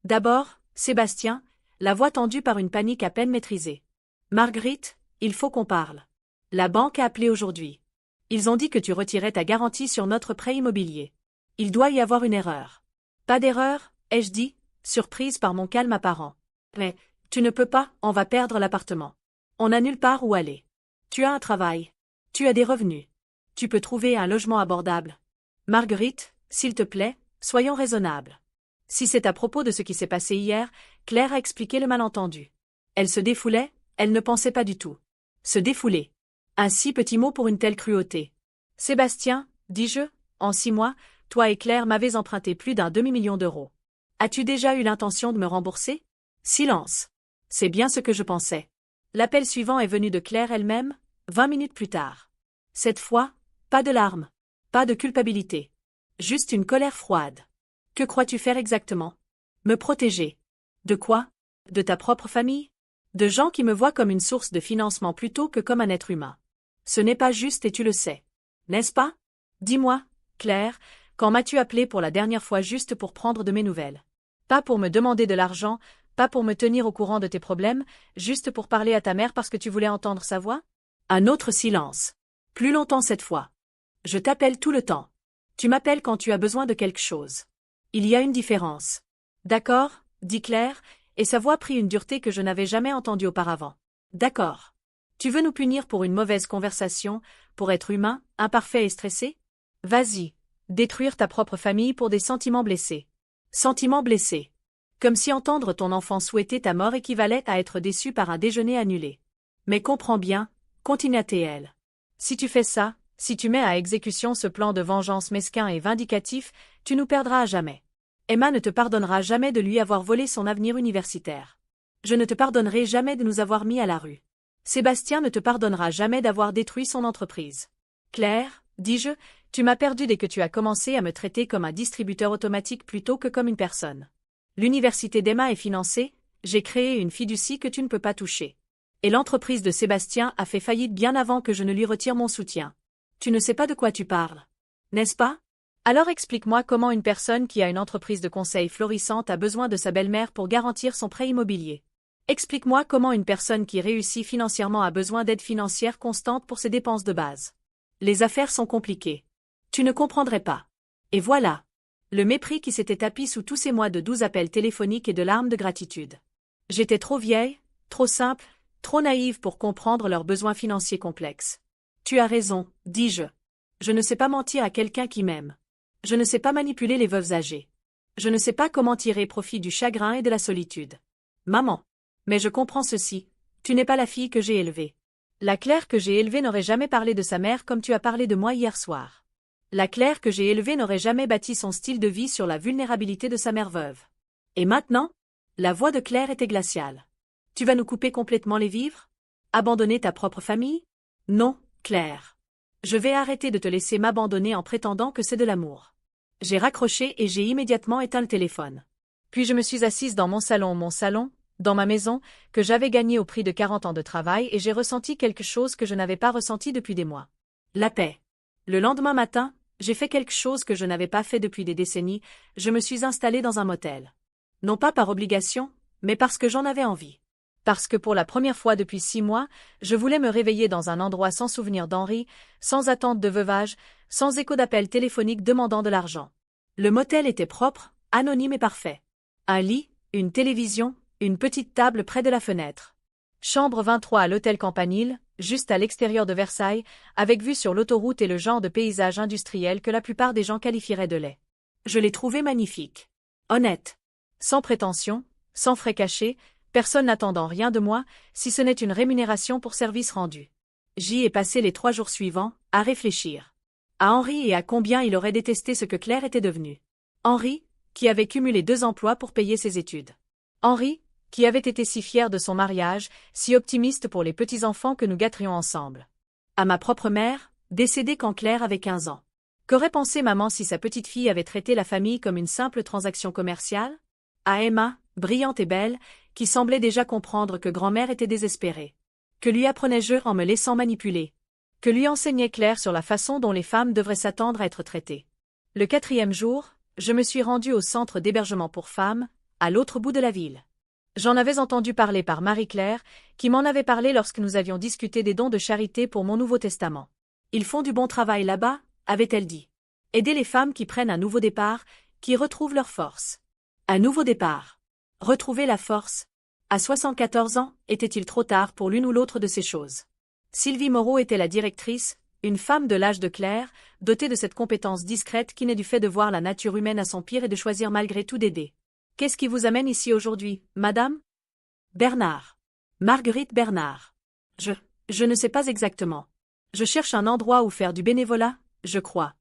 D'abord, Sébastien, la voix tendue par une panique à peine maîtrisée. Marguerite, il faut qu'on parle. La banque a appelé aujourd'hui. Ils ont dit que tu retirais ta garantie sur notre prêt immobilier. Il doit y avoir une erreur. Pas d'erreur, ai-je dit, surprise par mon calme apparent. Mais, tu ne peux pas, on va perdre l'appartement. On n'a nulle part où aller. Tu as un travail. Tu as des revenus. Tu peux trouver un logement abordable. Marguerite, s'il te plaît, soyons raisonnables. Si c'est à propos de ce qui s'est passé hier, Claire a expliqué le malentendu. Elle se défoulait, elle ne pensait pas du tout. Se défouler. Un si petit mot pour une telle cruauté. Sébastien, dis-je, en 6 mois, toi et Claire m'avez emprunté plus d'un demi-million d'euros. As-tu déjà eu l'intention de me rembourser? Silence. C'est bien ce que je pensais. L'appel suivant est venu de Claire elle-même, 20 minutes plus tard. Cette fois, pas de larmes, pas de culpabilité. Juste une colère froide. Que crois-tu faire exactement? Me protéger. De quoi? De ta propre famille? De gens qui me voient comme une source de financement plutôt que comme un être humain. Ce n'est pas juste et tu le sais. N'est-ce pas? Dis-moi, Claire, quand m'as-tu appelé pour la dernière fois juste pour prendre de mes nouvelles? Pas pour me demander de l'argent, pas pour me tenir au courant de tes problèmes, juste pour parler à ta mère parce que tu voulais entendre sa voix? Un autre silence. Plus longtemps cette fois. Je t'appelle tout le temps. Tu m'appelles quand tu as besoin de quelque chose. Il y a une différence. D'accord, dit Claire, et sa voix prit une dureté que je n'avais jamais entendue auparavant. D'accord. Tu veux nous punir pour une mauvaise conversation, pour être humain, imparfait et stressé? Vas-y, détruire ta propre famille pour des sentiments blessés. Sentiments blessés. Comme si entendre ton enfant souhaiter ta mort équivalait à être déçu par un déjeuner annulé. Mais comprends bien, continua-t-elle. Si tu fais ça, si tu mets à exécution ce plan de vengeance mesquin et vindicatif, tu nous perdras à jamais. Emma ne te pardonnera jamais de lui avoir volé son avenir universitaire. Je ne te pardonnerai jamais de nous avoir mis à la rue. Sébastien ne te pardonnera jamais d'avoir détruit son entreprise. Claire, dis-je, tu m'as perdu dès que tu as commencé à me traiter comme un distributeur automatique plutôt que comme une personne. L'université d'Emma est financée, j'ai créé une fiducie que tu ne peux pas toucher. Et l'entreprise de Sébastien a fait faillite bien avant que je ne lui retire mon soutien. Tu ne sais pas de quoi tu parles. N'est-ce pas? Alors explique-moi comment une personne qui a une entreprise de conseil florissante a besoin de sa belle-mère pour garantir son prêt immobilier. Explique-moi comment une personne qui réussit financièrement a besoin d'aide financière constante pour ses dépenses de base. Les affaires sont compliquées. Tu ne comprendrais pas. Et voilà. Le mépris qui s'était tapi sous tous ces mois de 12 appels téléphoniques et de larmes de gratitude. J'étais trop vieille, trop simple, trop naïve pour comprendre leurs besoins financiers complexes. Tu as raison, dis-je. Je ne sais pas mentir à quelqu'un qui m'aime. Je ne sais pas manipuler les veuves âgées. Je ne sais pas comment tirer profit du chagrin et de la solitude. Maman. Mais je comprends ceci. Tu n'es pas la fille que j'ai élevée. La Claire que j'ai élevée n'aurait jamais parlé de sa mère comme tu as parlé de moi hier soir. La Claire que j'ai élevée n'aurait jamais bâti son style de vie sur la vulnérabilité de sa mère veuve. Et maintenant? La voix de Claire était glaciale. Tu vas nous couper complètement les vivres? Abandonner ta propre famille? Non, Claire. Je vais arrêter de te laisser m'abandonner en prétendant que c'est de l'amour. J'ai raccroché et j'ai immédiatement éteint le téléphone. Puis je me suis assise dans mon salon, dans ma maison, que j'avais gagné au prix de 40 ans de travail et j'ai ressenti quelque chose que je n'avais pas ressenti depuis des mois. La paix. Le lendemain matin, j'ai fait quelque chose que je n'avais pas fait depuis des décennies, je me suis installée dans un motel. Non pas par obligation, mais parce que j'en avais envie. Parce que pour la première fois depuis 6 mois, je voulais me réveiller dans un endroit sans souvenir d'Henri, sans attente de veuvage, sans écho d'appels téléphoniques demandant de l'argent. Le motel était propre, anonyme et parfait. Un lit, une télévision, une petite table près de la fenêtre. Chambre 23 à l'hôtel Campanile, juste à l'extérieur de Versailles, avec vue sur l'autoroute et le genre de paysage industriel que la plupart des gens qualifieraient de laid. Je l'ai trouvé magnifique. Honnête. Sans prétention, sans frais cachés, personne n'attendant rien de moi, si ce n'est une rémunération pour service rendu. J'y ai passé les 3 jours suivants, à réfléchir. À Henri et à combien il aurait détesté ce que Claire était devenue. Henri, qui avait cumulé 2 emplois pour payer ses études. Henri, qui avait été si fier de son mariage, si optimiste pour les petits-enfants que nous gâterions ensemble. À ma propre mère, décédée quand Claire avait 15 ans. Qu'aurait pensé maman si sa petite fille avait traité la famille comme une simple transaction commerciale? À Emma, brillante et belle, qui semblait déjà comprendre que grand-mère était désespérée. Que lui apprenais-je en me laissant manipuler? Que lui enseignait Claire sur la façon dont les femmes devraient s'attendre à être traitées? Le 4e jour, je me suis rendue au centre d'hébergement pour femmes, à l'autre bout de la ville. J'en avais entendu parler par Marie-Claire, qui m'en avait parlé lorsque nous avions discuté des dons de charité pour mon Nouveau Testament. Ils font du bon travail là-bas, avait-elle dit. Aider les femmes qui prennent un nouveau départ, qui retrouvent leur force. Un nouveau départ. Retrouver la force. À 74 ans, était-il trop tard pour l'une ou l'autre de ces choses? Sylvie Moreau était la directrice, une femme de l'âge de Claire, dotée de cette compétence discrète qui naît du fait de voir la nature humaine à son pire et de choisir malgré tout d'aider. Qu'est-ce qui vous amène ici aujourd'hui, madame? Bernard. Marguerite Bernard. Je ne sais pas exactement. Je cherche un endroit où faire du bénévolat, je crois.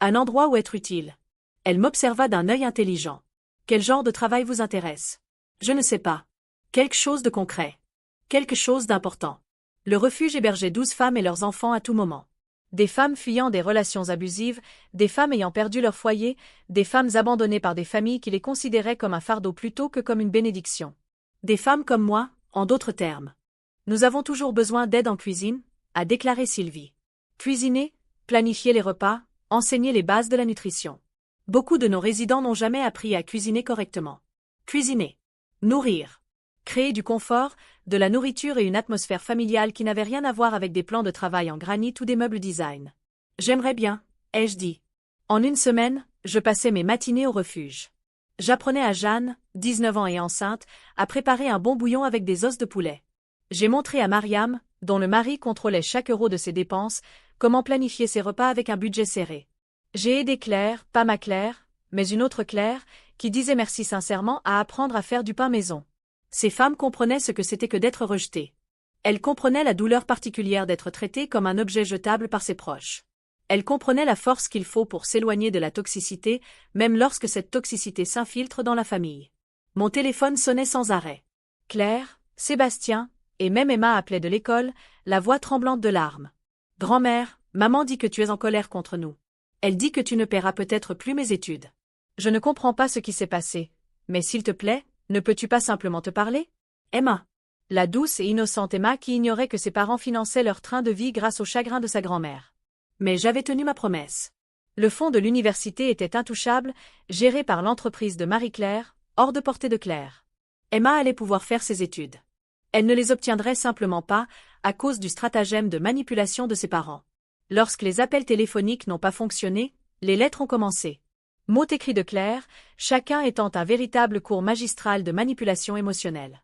Un endroit où être utile. Elle m'observa d'un œil intelligent. Quel genre de travail vous intéresse? Je ne sais pas. Quelque chose de concret. Quelque chose d'important. Le refuge hébergeait 12 femmes et leurs enfants à tout moment. Des femmes fuyant des relations abusives, des femmes ayant perdu leur foyer, des femmes abandonnées par des familles qui les considéraient comme un fardeau plutôt que comme une bénédiction. Des femmes comme moi, en d'autres termes. Nous avons toujours besoin d'aide en cuisine, a déclaré Sylvie. Cuisiner, planifier les repas, enseigner les bases de la nutrition. Beaucoup de nos résidents n'ont jamais appris à cuisiner correctement. Cuisiner. Nourrir. Créer du confort, de la nourriture et une atmosphère familiale qui n'avait rien à voir avec des plans de travail en granit ou des meubles design. J'aimerais bien, ai-je dit. En une semaine, je passais mes matinées au refuge. J'apprenais à Jeanne, 19 ans et enceinte, à préparer un bon bouillon avec des os de poulet. J'ai montré à Mariam, dont le mari contrôlait chaque euro de ses dépenses, comment planifier ses repas avec un budget serré. J'ai aidé Claire, pas ma Claire, mais une autre Claire, qui disait merci sincèrement à apprendre à faire du pain maison. Ces femmes comprenaient ce que c'était que d'être rejetées. Elles comprenaient la douleur particulière d'être traitées comme un objet jetable par ses proches. Elles comprenaient la force qu'il faut pour s'éloigner de la toxicité, même lorsque cette toxicité s'infiltre dans la famille. Mon téléphone sonnait sans arrêt. Claire, Sébastien, et même Emma appelaient de l'école, la voix tremblante de larmes. Grand-mère, maman dit que tu es en colère contre nous. Elle dit que tu ne paieras peut-être plus mes études. Je ne comprends pas ce qui s'est passé, mais s'il te plaît, ne peux-tu pas simplement te parler? Emma. La douce et innocente Emma qui ignorait que ses parents finançaient leur train de vie grâce au chagrin de sa grand-mère. Mais j'avais tenu ma promesse. Le fonds de l'université était intouchable, géré par l'entreprise de Marie-Claire, hors de portée de Claire. Emma allait pouvoir faire ses études. Elle ne les obtiendrait simplement pas, à cause du stratagème de manipulation de ses parents. Lorsque les appels téléphoniques n'ont pas fonctionné, les lettres ont commencé. Mots écrits de Claire, chacun étant un véritable cours magistral de manipulation émotionnelle.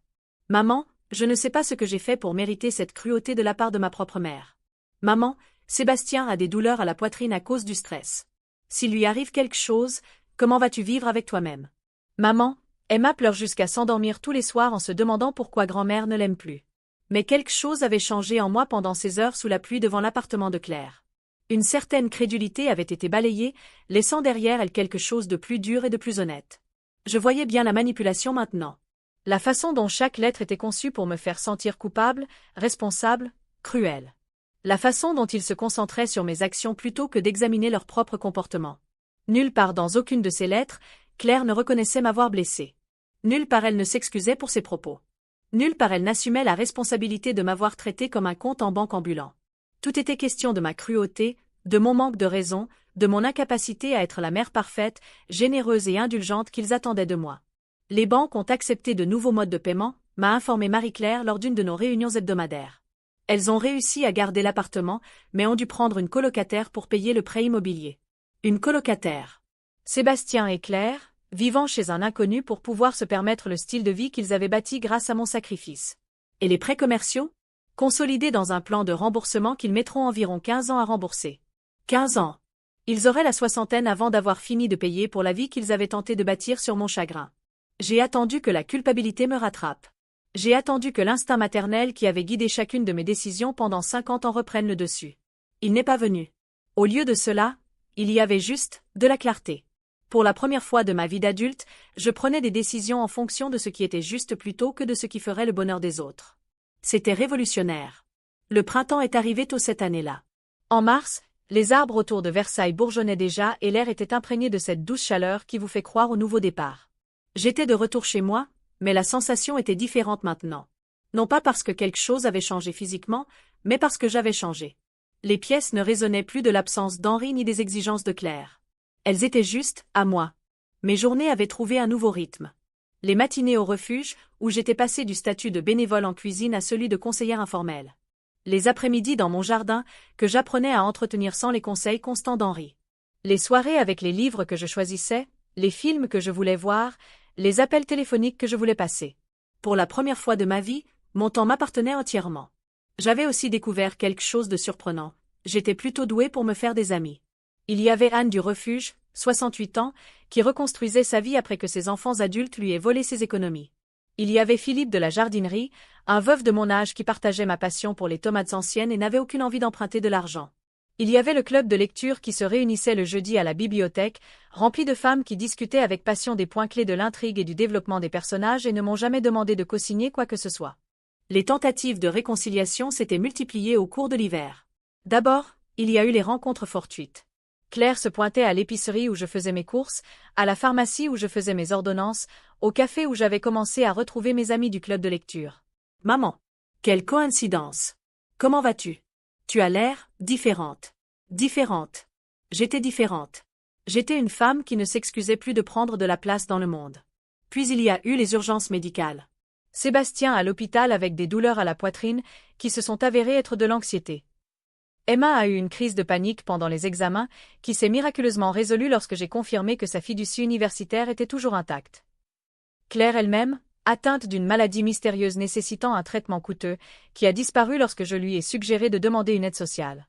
Maman, je ne sais pas ce que j'ai fait pour mériter cette cruauté de la part de ma propre mère. Maman, Sébastien a des douleurs à la poitrine à cause du stress. S'il lui arrive quelque chose, comment vas-tu vivre avec toi-même? Maman, Emma pleure jusqu'à s'endormir tous les soirs en se demandant pourquoi grand-mère ne l'aime plus. Mais quelque chose avait changé en moi pendant ces heures sous la pluie devant l'appartement de Claire. Une certaine crédulité avait été balayée, laissant derrière elle quelque chose de plus dur et de plus honnête. Je voyais bien la manipulation maintenant. La façon dont chaque lettre était conçue pour me faire sentir coupable, responsable, cruelle. La façon dont ils se concentraient sur mes actions plutôt que d'examiner leur propre comportement. Nulle part dans aucune de ces lettres, Claire ne reconnaissait m'avoir blessée. Nulle part elle ne s'excusait pour ses propos. Nulle part elle n'assumait la responsabilité de m'avoir traité comme un compte en banque ambulant. Tout était question de ma cruauté, de mon manque de raison, de mon incapacité à être la mère parfaite, généreuse et indulgente qu'ils attendaient de moi. Les banques ont accepté de nouveaux modes de paiement, m'a informé Marie-Claire lors d'une de nos réunions hebdomadaires. Elles ont réussi à garder l'appartement, mais ont dû prendre une colocataire pour payer le prêt immobilier. Une colocataire. Sébastien et Claire, vivant chez un inconnu pour pouvoir se permettre le style de vie qu'ils avaient bâti grâce à mon sacrifice. Et les prêts commerciaux? Consolidés dans un plan de remboursement qu'ils mettront environ 15 ans à rembourser. 15 ans. Ils auraient la soixantaine avant d'avoir fini de payer pour la vie qu'ils avaient tenté de bâtir sur mon chagrin. J'ai attendu que la culpabilité me rattrape. J'ai attendu que l'instinct maternel qui avait guidé chacune de mes décisions pendant 50 ans reprenne le dessus. Il n'est pas venu. Au lieu de cela, il y avait juste de la clarté. Pour la première fois de ma vie d'adulte, je prenais des décisions en fonction de ce qui était juste plutôt que de ce qui ferait le bonheur des autres. C'était révolutionnaire. Le printemps est arrivé tôt cette année-là. En mars, les arbres autour de Versailles bourgeonnaient déjà et l'air était imprégné de cette douce chaleur qui vous fait croire au nouveau départ. J'étais de retour chez moi, mais la sensation était différente maintenant. Non pas parce que quelque chose avait changé physiquement, mais parce que j'avais changé. Les pièces ne résonnaient plus de l'absence d'Henri ni des exigences de Claire. Elles étaient juste, à moi. Mes journées avaient trouvé un nouveau rythme. Les matinées au refuge, où j'étais passée du statut de bénévole en cuisine à celui de conseillère informelle. Les après-midi dans mon jardin, que j'apprenais à entretenir sans les conseils constants d'Henri. Les soirées avec les livres que je choisissais, les films que je voulais voir, les appels téléphoniques que je voulais passer. Pour la première fois de ma vie, mon temps m'appartenait entièrement. J'avais aussi découvert quelque chose de surprenant. J'étais plutôt douée pour me faire des amis. Il y avait Anne du refuge, 68 ans, qui reconstruisait sa vie après que ses enfants adultes lui aient volé ses économies. Il y avait Philippe de la jardinerie, un veuf de mon âge qui partageait ma passion pour les tomates anciennes et n'avait aucune envie d'emprunter de l'argent. Il y avait le club de lecture qui se réunissait le jeudi à la bibliothèque, rempli de femmes qui discutaient avec passion des points clés de l'intrigue et du développement des personnages et ne m'ont jamais demandé de co-signer quoi que ce soit. Les tentatives de réconciliation s'étaient multipliées au cours de l'hiver. D'abord, il y a eu les rencontres fortuites. Claire se pointait à l'épicerie où je faisais mes courses, à la pharmacie où je faisais mes ordonnances, au café où j'avais commencé à retrouver mes amis du club de lecture. Maman, quelle coïncidence! Comment vas-tu? Tu as l'air différente. Différente. J'étais différente. J'étais une femme qui ne s'excusait plus de prendre de la place dans le monde. Puis il y a eu les urgences médicales. Sébastien à l'hôpital avec des douleurs à la poitrine qui se sont avérées être de l'anxiété. Emma a eu une crise de panique pendant les examens, qui s'est miraculeusement résolue lorsque j'ai confirmé que sa fiducie universitaire était toujours intacte. Claire elle-même, atteinte d'une maladie mystérieuse nécessitant un traitement coûteux, qui a disparu lorsque je lui ai suggéré de demander une aide sociale.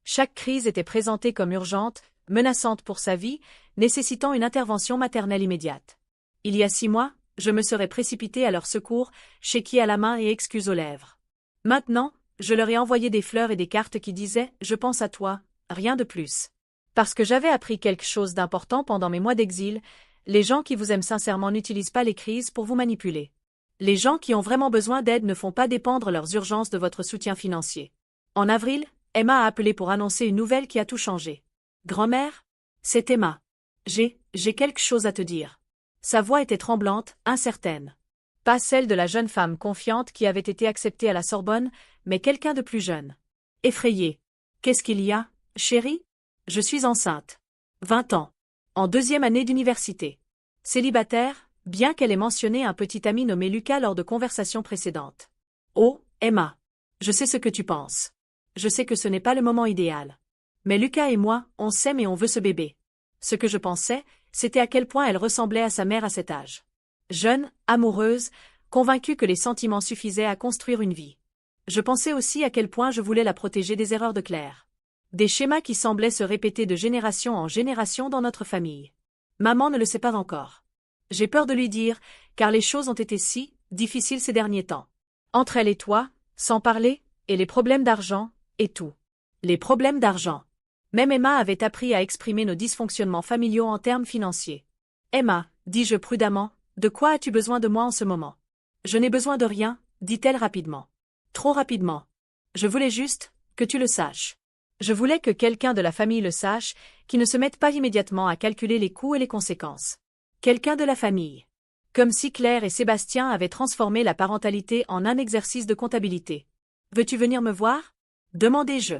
Chaque crise était présentée comme urgente, menaçante pour sa vie, nécessitant une intervention maternelle immédiate. Il y a 6 mois, je me serais précipitée à leur secours, chéquier à la main et excuses aux lèvres. Maintenant, je leur ai envoyé des fleurs et des cartes qui disaient « Je pense à toi », rien de plus. Parce que j'avais appris quelque chose d'important pendant mes mois d'exil, les gens qui vous aiment sincèrement n'utilisent pas les crises pour vous manipuler. Les gens qui ont vraiment besoin d'aide ne font pas dépendre leurs urgences de votre soutien financier. En avril, Emma a appelé pour annoncer une nouvelle qui a tout changé. « Grand-mère, c'est Emma. J'ai quelque chose à te dire. » Sa voix était tremblante, incertaine. Pas celle de la jeune femme confiante qui avait été acceptée à la Sorbonne, mais quelqu'un de plus jeune. Effrayée. « Qu'est-ce qu'il y a, chérie? Je suis enceinte. 20 ans. En 2e année d'université. Célibataire, bien qu'elle ait mentionné un petit ami nommé Lucas lors de conversations précédentes. Oh, Emma. Je sais ce que tu penses. Je sais que ce n'est pas le moment idéal. Mais Lucas et moi, on s'aime et on veut ce bébé. Ce que je pensais, c'était à quel point elle ressemblait à sa mère à cet âge. Jeune, amoureuse, convaincue que les sentiments suffisaient à construire une vie. Je pensais aussi à quel point je voulais la protéger des erreurs de Claire. Des schémas qui semblaient se répéter de génération en génération dans notre famille. Maman ne le sait pas encore. J'ai peur de lui dire, car les choses ont été si difficiles ces derniers temps. Entre elle et toi, sans parler, et les problèmes d'argent, et tout. Les problèmes d'argent. Même Emma avait appris à exprimer nos dysfonctionnements familiaux en termes financiers. Emma, dis-je prudemment, de quoi as-tu besoin de moi en ce moment? Je n'ai besoin de rien, dit-elle rapidement. Trop rapidement. Je voulais juste que tu le saches. Je voulais que quelqu'un de la famille le sache, qui ne se mette pas immédiatement à calculer les coûts et les conséquences. Quelqu'un de la famille. Comme si Claire et Sébastien avaient transformé la parentalité en un exercice de comptabilité. Veux-tu venir me voir? Demandai-je.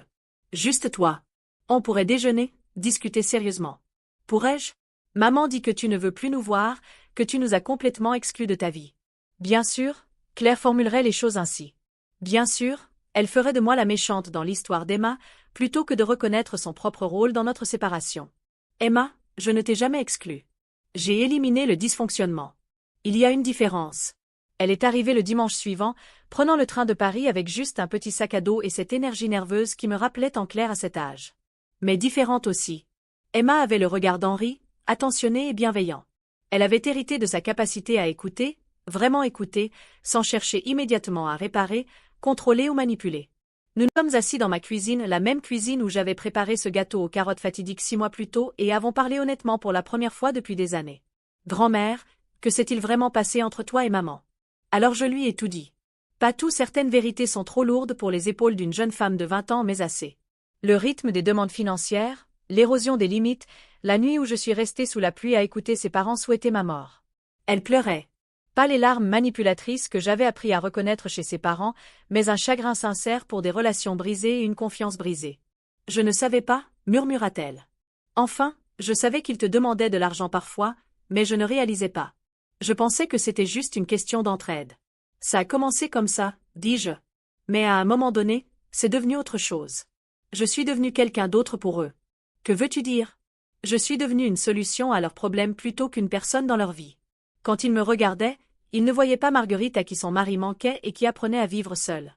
Juste toi. On pourrait déjeuner, discuter sérieusement. Pourrais-je? Maman dit que tu ne veux plus nous voir, que tu nous as complètement exclus de ta vie. Bien sûr, Claire formulerait les choses ainsi. Bien sûr, elle ferait de moi la méchante dans l'histoire d'Emma, plutôt que de reconnaître son propre rôle dans notre séparation. Emma, je ne t'ai jamais exclue. J'ai éliminé le dysfonctionnement. Il y a une différence. Elle est arrivée le dimanche suivant, prenant le train de Paris avec juste un petit sac à dos et cette énergie nerveuse qui me rappelait en Claire à cet âge. Mais différente aussi. Emma avait le regard d'Henri, attentionné et bienveillant. Elle avait hérité de sa capacité à écouter, vraiment écouter, sans chercher immédiatement à réparer, contrôler ou manipuler. Nous nous sommes assis dans ma cuisine, la même cuisine où j'avais préparé ce gâteau aux carottes fatidiques 6 mois plus tôt et avons parlé honnêtement pour la première fois depuis des années. Grand-mère, que s'est-il vraiment passé entre toi et maman? Alors je lui ai tout dit. Pas tout, certaines vérités sont trop lourdes pour les épaules d'une jeune femme de 20 ans, mais assez. Le rythme des demandes financières, l'érosion des limites, la nuit où je suis restée sous la pluie à écouter ses parents souhaiter ma mort. Elle pleurait. Pas les larmes manipulatrices que j'avais appris à reconnaître chez ses parents, mais un chagrin sincère pour des relations brisées et une confiance brisée. Je ne savais pas, murmura-t-elle. Enfin, je savais qu'il te demandait de l'argent parfois, mais je ne réalisais pas. Je pensais que c'était juste une question d'entraide. Ça a commencé comme ça, dis-je. Mais à un moment donné, c'est devenu autre chose. Je suis devenu quelqu'un d'autre pour eux. Que veux-tu dire? Je suis devenu une solution à leurs problèmes plutôt qu'une personne dans leur vie. Quand ils me regardaient, ils ne voyaient pas Marguerite à qui son mari manquait et qui apprenait à vivre seule.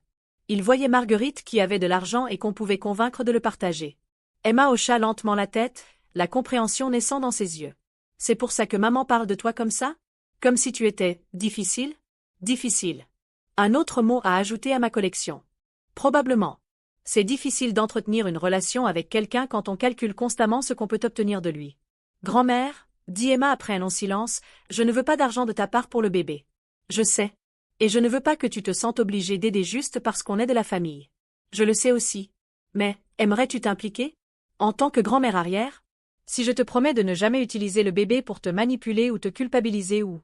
Ils voyaient Marguerite qui avait de l'argent et qu'on pouvait convaincre de le partager. Emma hocha lentement la tête, la compréhension naissant dans ses yeux. C'est pour ça que maman parle de toi comme ça? Comme si tu étais difficile? Difficile. Un autre mot à ajouter à ma collection. Probablement. C'est difficile d'entretenir une relation avec quelqu'un quand on calcule constamment ce qu'on peut obtenir de lui. Grand-mère, dit Emma après un long silence, je ne veux pas d'argent de ta part pour le bébé. Je sais. Et je ne veux pas que tu te sentes obligée d'aider juste parce qu'on est de la famille. Je le sais aussi. Mais, aimerais-tu t'impliquer? En tant que grand-mère arrière? Si je te promets de ne jamais utiliser le bébé pour te manipuler ou te culpabiliser ou...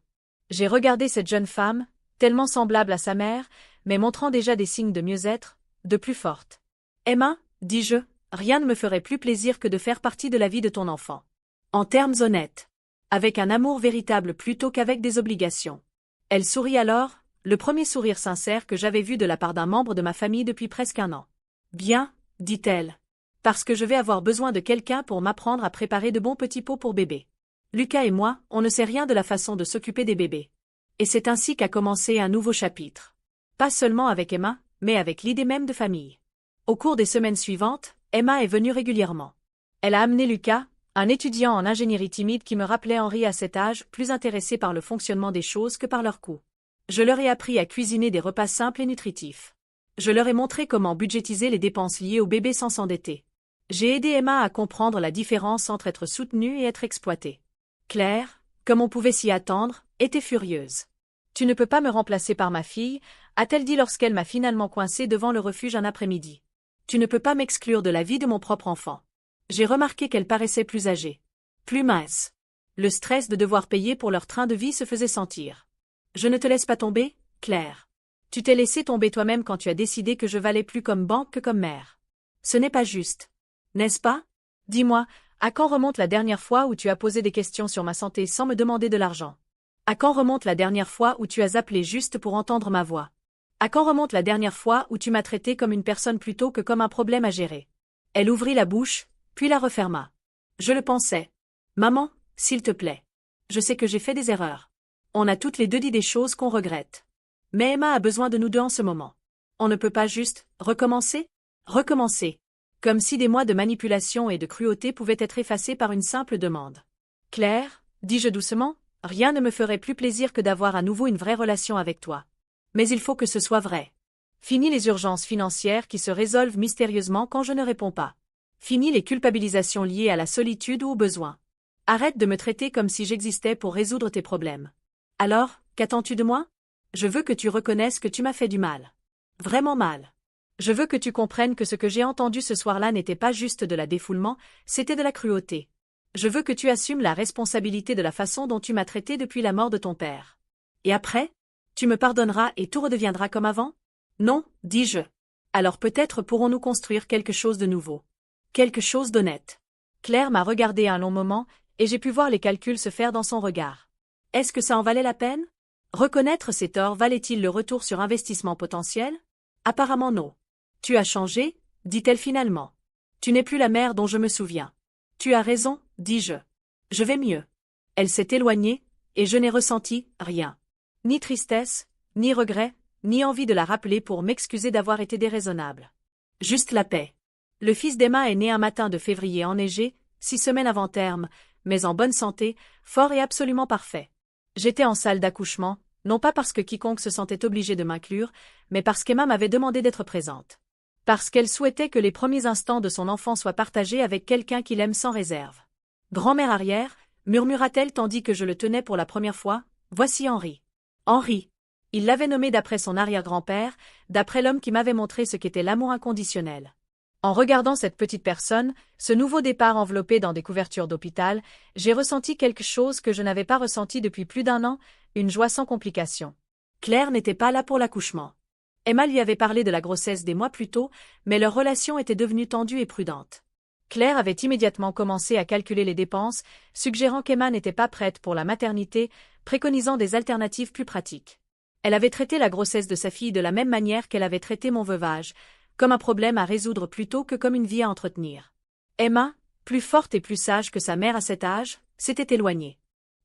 J'ai regardé cette jeune femme, tellement semblable à sa mère, mais montrant déjà des signes de mieux-être, de plus forte. Emma, dis-je, rien ne me ferait plus plaisir que de faire partie de la vie de ton enfant. En termes honnêtes. Avec un amour véritable plutôt qu'avec des obligations. Elle sourit alors, le premier sourire sincère que j'avais vu de la part d'un membre de ma famille depuis presque un an. Bien, dit-elle. Parce que je vais avoir besoin de quelqu'un pour m'apprendre à préparer de bons petits pots pour bébé. Lucas et moi, on ne sait rien de la façon de s'occuper des bébés. Et c'est ainsi qu'a commencé un nouveau chapitre. Pas seulement avec Emma, mais avec l'idée même de famille. Au cours des semaines suivantes, Emma est venue régulièrement. Elle a amené Lucas, un étudiant en ingénierie timide qui me rappelait Henri à cet âge, plus intéressé par le fonctionnement des choses que par leur coût. Je leur ai appris à cuisiner des repas simples et nutritifs. Je leur ai montré comment budgétiser les dépenses liées au bébé sans s'endetter. J'ai aidé Emma à comprendre la différence entre être soutenue et être exploitée. Claire, comme on pouvait s'y attendre, était furieuse. « Tu ne peux pas me remplacer par ma fille », a-t-elle dit lorsqu'elle m'a finalement coincée devant le refuge un après-midi. « Tu ne peux pas m'exclure de la vie de mon propre enfant. » J'ai remarqué qu'elle paraissait plus âgée. Plus mince. Le stress de devoir payer pour leur train de vie se faisait sentir. « Je ne te laisse pas tomber, Claire. Tu t'es laissé tomber toi-même quand tu as décidé que je valais plus comme banque que comme mère. Ce n'est pas juste. N'est-ce pas? Dis-moi, à quand remonte la dernière fois où tu as posé des questions sur ma santé sans me demander de l'argent? À quand remonte la dernière fois où tu as appelé juste pour entendre ma voix? À quand remonte la dernière fois où tu m'as traité comme une personne plutôt que comme un problème à gérer? Elle ouvrit la bouche, puis la referma. Je le pensais. Maman, s'il te plaît. Je sais que j'ai fait des erreurs. On a toutes les deux dit des choses qu'on regrette. Mais Emma a besoin de nous deux en ce moment. On ne peut pas juste recommencer? Recommencer. Comme si des mois de manipulation et de cruauté pouvaient être effacés par une simple demande. Claire, dis-je doucement, rien ne me ferait plus plaisir que d'avoir à nouveau une vraie relation avec toi. Mais il faut que ce soit vrai. Fini les urgences financières qui se résolvent mystérieusement quand je ne réponds pas. Fini les culpabilisations liées à la solitude ou au besoin. Arrête de me traiter comme si j'existais pour résoudre tes problèmes. Alors, qu'attends-tu de moi? Je veux que tu reconnaisses que tu m'as fait du mal. Vraiment mal. Je veux que tu comprennes que ce que j'ai entendu ce soir-là n'était pas juste de la défoulement, c'était de la cruauté. Je veux que tu assumes la responsabilité de la façon dont tu m'as traité depuis la mort de ton père. Et après? Tu me pardonneras et tout redeviendra comme avant? Non, dis-je. Alors peut-être pourrons-nous construire quelque chose de nouveau. Quelque chose d'honnête. Claire m'a regardé un long moment, et j'ai pu voir les calculs se faire dans son regard. Est-ce que ça en valait la peine? Reconnaître ses torts valait-il le retour sur investissement potentiel? Apparemment non. Tu as changé, dit-elle finalement. Tu n'es plus la mère dont je me souviens. Tu as raison, dis-je. Je vais mieux. Elle s'est éloignée, et je n'ai ressenti rien. Ni tristesse, ni regret, ni envie de la rappeler pour m'excuser d'avoir été déraisonnable. Juste la paix. Le fils d'Emma est né un matin de février enneigé, 6 semaines avant terme, mais en bonne santé, fort et absolument parfait. J'étais en salle d'accouchement, non pas parce que quiconque se sentait obligé de m'inclure, mais parce qu'Emma m'avait demandé d'être présente. Parce qu'elle souhaitait que les premiers instants de son enfant soient partagés avec quelqu'un qu'il aime sans réserve. Grand-mère arrière, murmura-t-elle tandis que je le tenais pour la première fois, voici Henri. Henri. Il l'avait nommé d'après son arrière-grand-père, d'après l'homme qui m'avait montré ce qu'était l'amour inconditionnel. En regardant cette petite personne, ce nouveau départ enveloppé dans des couvertures d'hôpital, j'ai ressenti quelque chose que je n'avais pas ressenti depuis plus d'un an, une joie sans complication. Claire n'était pas là pour l'accouchement. Emma lui avait parlé de la grossesse des mois plus tôt, mais leur relation était devenue tendue et prudente. Claire avait immédiatement commencé à calculer les dépenses, suggérant qu'Emma n'était pas prête pour la maternité, préconisant des alternatives plus pratiques. Elle avait traité la grossesse de sa fille de la même manière qu'elle avait traité mon veuvage, comme un problème à résoudre plutôt que comme une vie à entretenir. Emma, plus forte et plus sage que sa mère à cet âge, s'était éloignée.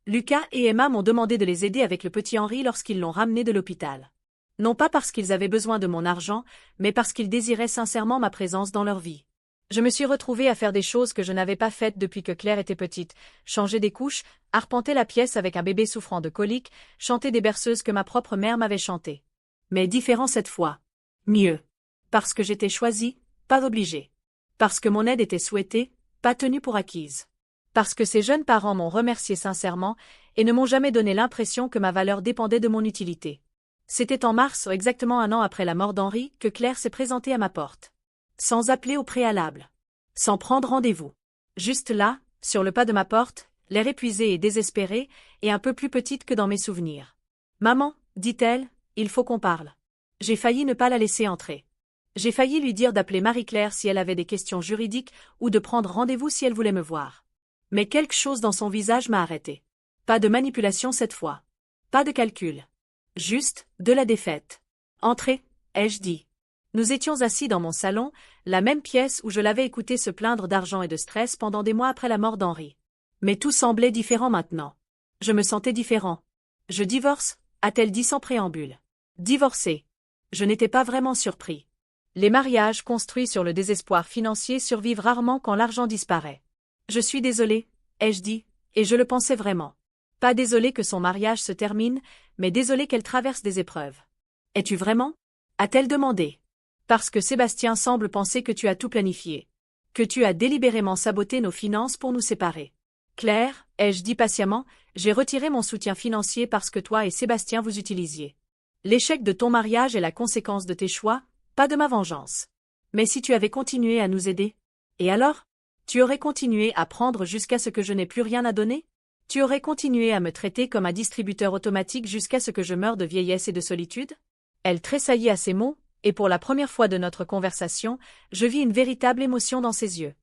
Lucas et Emma m'ont demandé de les aider avec le petit Henri lorsqu'ils l'ont ramené de l'hôpital. Non pas parce qu'ils avaient besoin de mon argent, mais parce qu'ils désiraient sincèrement ma présence dans leur vie. Je me suis retrouvée à faire des choses que je n'avais pas faites depuis que Claire était petite, changer des couches, arpenter la pièce avec un bébé souffrant de coliques, chanter des berceuses que ma propre mère m'avait chantées. Mais différent cette fois. Mieux. Parce que j'étais choisie, pas obligée. Parce que mon aide était souhaitée, pas tenue pour acquise. Parce que ces jeunes parents m'ont remercié sincèrement et ne m'ont jamais donné l'impression que ma valeur dépendait de mon utilité. C'était en mars, exactement un an après la mort d'Henri, que Claire s'est présentée à ma porte. Sans appeler au préalable. Sans prendre rendez-vous. Juste là, sur le pas de ma porte, l'air épuisé et désespéré, et un peu plus petite que dans mes souvenirs. « Maman, dit-elle, il faut qu'on parle. » J'ai failli ne pas la laisser entrer. J'ai failli lui dire d'appeler Marie-Claire si elle avait des questions juridiques ou de prendre rendez-vous si elle voulait me voir. Mais quelque chose dans son visage m'a arrêté. Pas de manipulation cette fois. Pas de calcul. Juste, de la défaite. « Entrez, ai-je dit. Nous étions assis dans mon salon, la même pièce où je l'avais écouté se plaindre d'argent et de stress pendant des mois après la mort d'Henri. Mais tout semblait différent maintenant. Je me sentais différent. « Je divorce », a-t-elle dit sans préambule. Divorcer. Je n'étais pas vraiment surpris. Les mariages construits sur le désespoir financier survivent rarement quand l'argent disparaît. Je suis désolée, ai-je dit, et je le pensais vraiment. Pas désolée que son mariage se termine, mais désolée qu'elle traverse des épreuves. Es-tu vraiment? A-t-elle demandé. Parce que Sébastien semble penser que tu as tout planifié. Que tu as délibérément saboté nos finances pour nous séparer. Claire, ai-je dit patiemment, j'ai retiré mon soutien financier parce que toi et Sébastien vous utilisiez. L'échec de ton mariage est la conséquence de tes choix, pas de ma vengeance. Mais si tu avais continué à nous aider? Et alors? Tu aurais continué à prendre jusqu'à ce que je n'ai plus rien à donner? Tu aurais continué à me traiter comme un distributeur automatique jusqu'à ce que je meure de vieillesse et de solitude? Elle tressaillit à ces mots, et pour la première fois de notre conversation, je vis une véritable émotion dans ses yeux.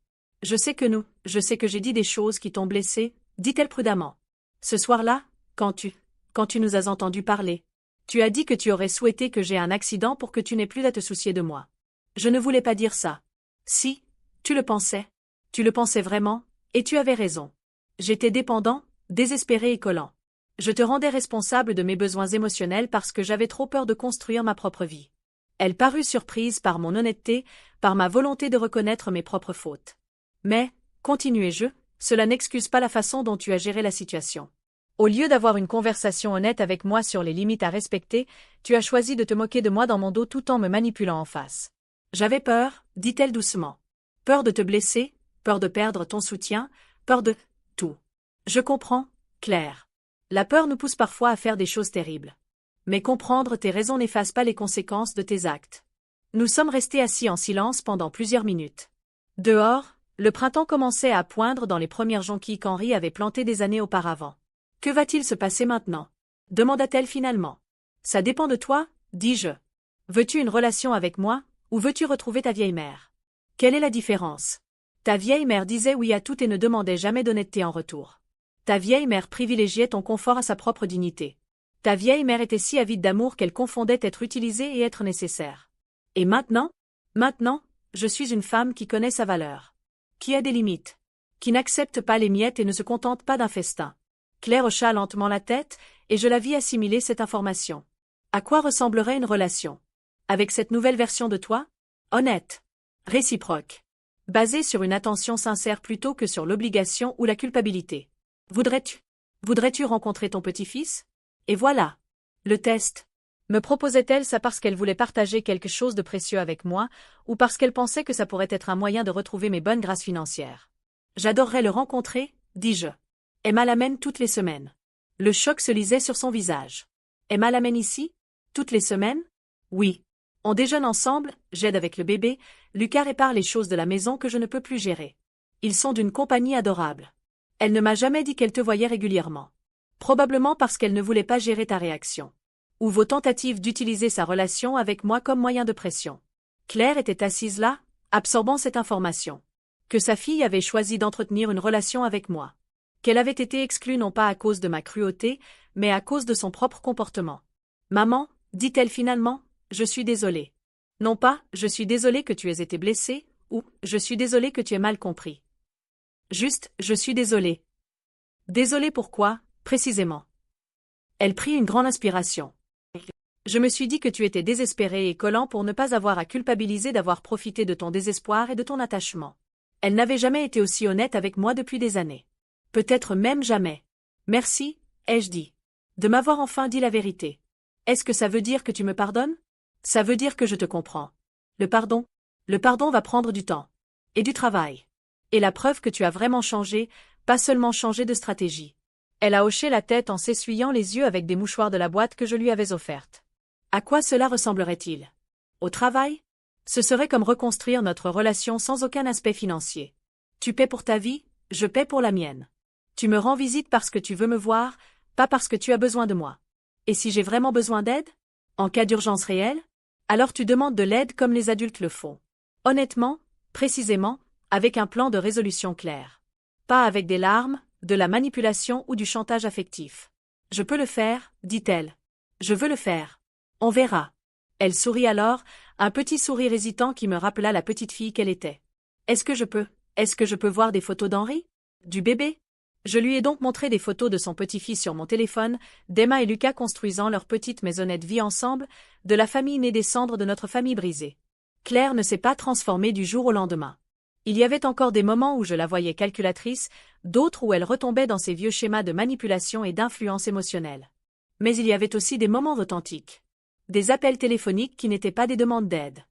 Je sais que j'ai dit des choses qui t'ont blessé, dit-elle prudemment. Ce soir-là, quand tu nous as entendu parler, tu as dit que tu aurais souhaité que j'aie un accident pour que tu n'aies plus à te soucier de moi. Je ne voulais pas dire ça. Si, tu le pensais. Tu le pensais vraiment, et tu avais raison. J'étais dépendant, désespéré et collant. Je te rendais responsable de mes besoins émotionnels parce que j'avais trop peur de construire ma propre vie. Elle parut surprise par mon honnêteté, par ma volonté de reconnaître mes propres fautes. Mais, continuai-je, cela n'excuse pas la façon dont tu as géré la situation. Au lieu d'avoir une conversation honnête avec moi sur les limites à respecter, tu as choisi de te moquer de moi dans mon dos tout en me manipulant en face. J'avais peur, dit-elle doucement. Peur de te blesser, peur de perdre ton soutien, peur de tout. Je comprends, Claire. La peur nous pousse parfois à faire des choses terribles. Mais comprendre tes raisons n'efface pas les conséquences de tes actes. Nous sommes restés assis en silence pendant plusieurs minutes. Dehors, le printemps commençait à poindre dans les premières jonquilles qu'Henri avait plantées des années auparavant. Que va-t-il se passer maintenant? Demanda-t-elle finalement. Ça dépend de toi, dis-je. Veux-tu une relation avec moi, ou veux-tu retrouver ta vieille mère? Quelle est la différence? Ta vieille mère disait oui à tout et ne demandait jamais d'honnêteté en retour. Ta vieille mère privilégiait ton confort à sa propre dignité. Ta vieille mère était si avide d'amour qu'elle confondait être utilisée et être nécessaire. Et maintenant? Maintenant, je suis une femme qui connaît sa valeur. Qui a des limites. Qui n'accepte pas les miettes et ne se contente pas d'un festin. Claire hocha lentement la tête, et je la vis assimiler cette information. À quoi ressemblerait une relation? Avec cette nouvelle version de toi? Honnête. Réciproque. Basée sur une attention sincère plutôt que sur l'obligation ou la culpabilité. Voudrais-tu rencontrer ton petit-fils? Et voilà. Le test. Me proposait-elle ça parce qu'elle voulait partager quelque chose de précieux avec moi, ou parce qu'elle pensait que ça pourrait être un moyen de retrouver mes bonnes grâces financières? J'adorerais le rencontrer, dis-je. Emma l'amène toutes les semaines. Le choc se lisait sur son visage. Emma l'amène ici? Toutes les semaines? Oui. On déjeune ensemble, j'aide avec le bébé, Lucas répare les choses de la maison que je ne peux plus gérer. Ils sont d'une compagnie adorable. Elle ne m'a jamais dit qu'elle te voyait régulièrement. Probablement parce qu'elle ne voulait pas gérer ta réaction. Ou vos tentatives d'utiliser sa relation avec moi comme moyen de pression. Claire était assise là, absorbant cette information. Que sa fille avait choisi d'entretenir une relation avec moi. Qu'elle avait été exclue non pas à cause de ma cruauté, mais à cause de son propre comportement. Maman, dit-elle finalement, je suis désolée. Non pas, je suis désolée que tu aies été blessée, ou, je suis désolée que tu aies mal compris. Juste, je suis désolée. Désolée pourquoi, précisément. Elle prit une grande inspiration. Je me suis dit que tu étais désespéré et collant pour ne pas avoir à culpabiliser d'avoir profité de ton désespoir et de ton attachement. Elle n'avait jamais été aussi honnête avec moi depuis des années. Peut-être même jamais. Merci, ai-je dit. De m'avoir enfin dit la vérité. Est-ce que ça veut dire que tu me pardonnes? Ça veut dire que je te comprends. Le pardon va prendre du temps. Et du travail. Et la preuve que tu as vraiment changé, pas seulement changé de stratégie. Elle a hoché la tête en s'essuyant les yeux avec des mouchoirs de la boîte que je lui avais offerte. À quoi cela ressemblerait-il? Au travail? Ce serait comme reconstruire notre relation sans aucun aspect financier. Tu paies pour ta vie, je paie pour la mienne. Tu me rends visite parce que tu veux me voir, pas parce que tu as besoin de moi. Et si j'ai vraiment besoin d'aide? En cas d'urgence réelle? Alors tu demandes de l'aide comme les adultes le font. Honnêtement, précisément, avec un plan de résolution clair. Pas avec des larmes, de la manipulation ou du chantage affectif. Je peux le faire, dit-elle. Je veux le faire. On verra. Elle sourit alors, un petit sourire hésitant qui me rappela la petite fille qu'elle était. Est-ce que je peux voir des photos d'Henri? Du bébé? Je lui ai donc montré des photos de son petit-fils sur mon téléphone, d'Emma et Lucas construisant leur petite mais honnête vie ensemble, de la famille née des cendres de notre famille brisée. Claire ne s'est pas transformée du jour au lendemain. Il y avait encore des moments où je la voyais calculatrice, d'autres où elle retombait dans ses vieux schémas de manipulation et d'influence émotionnelle. Mais il y avait aussi des moments authentiques. Des appels téléphoniques qui n'étaient pas des demandes d'aide.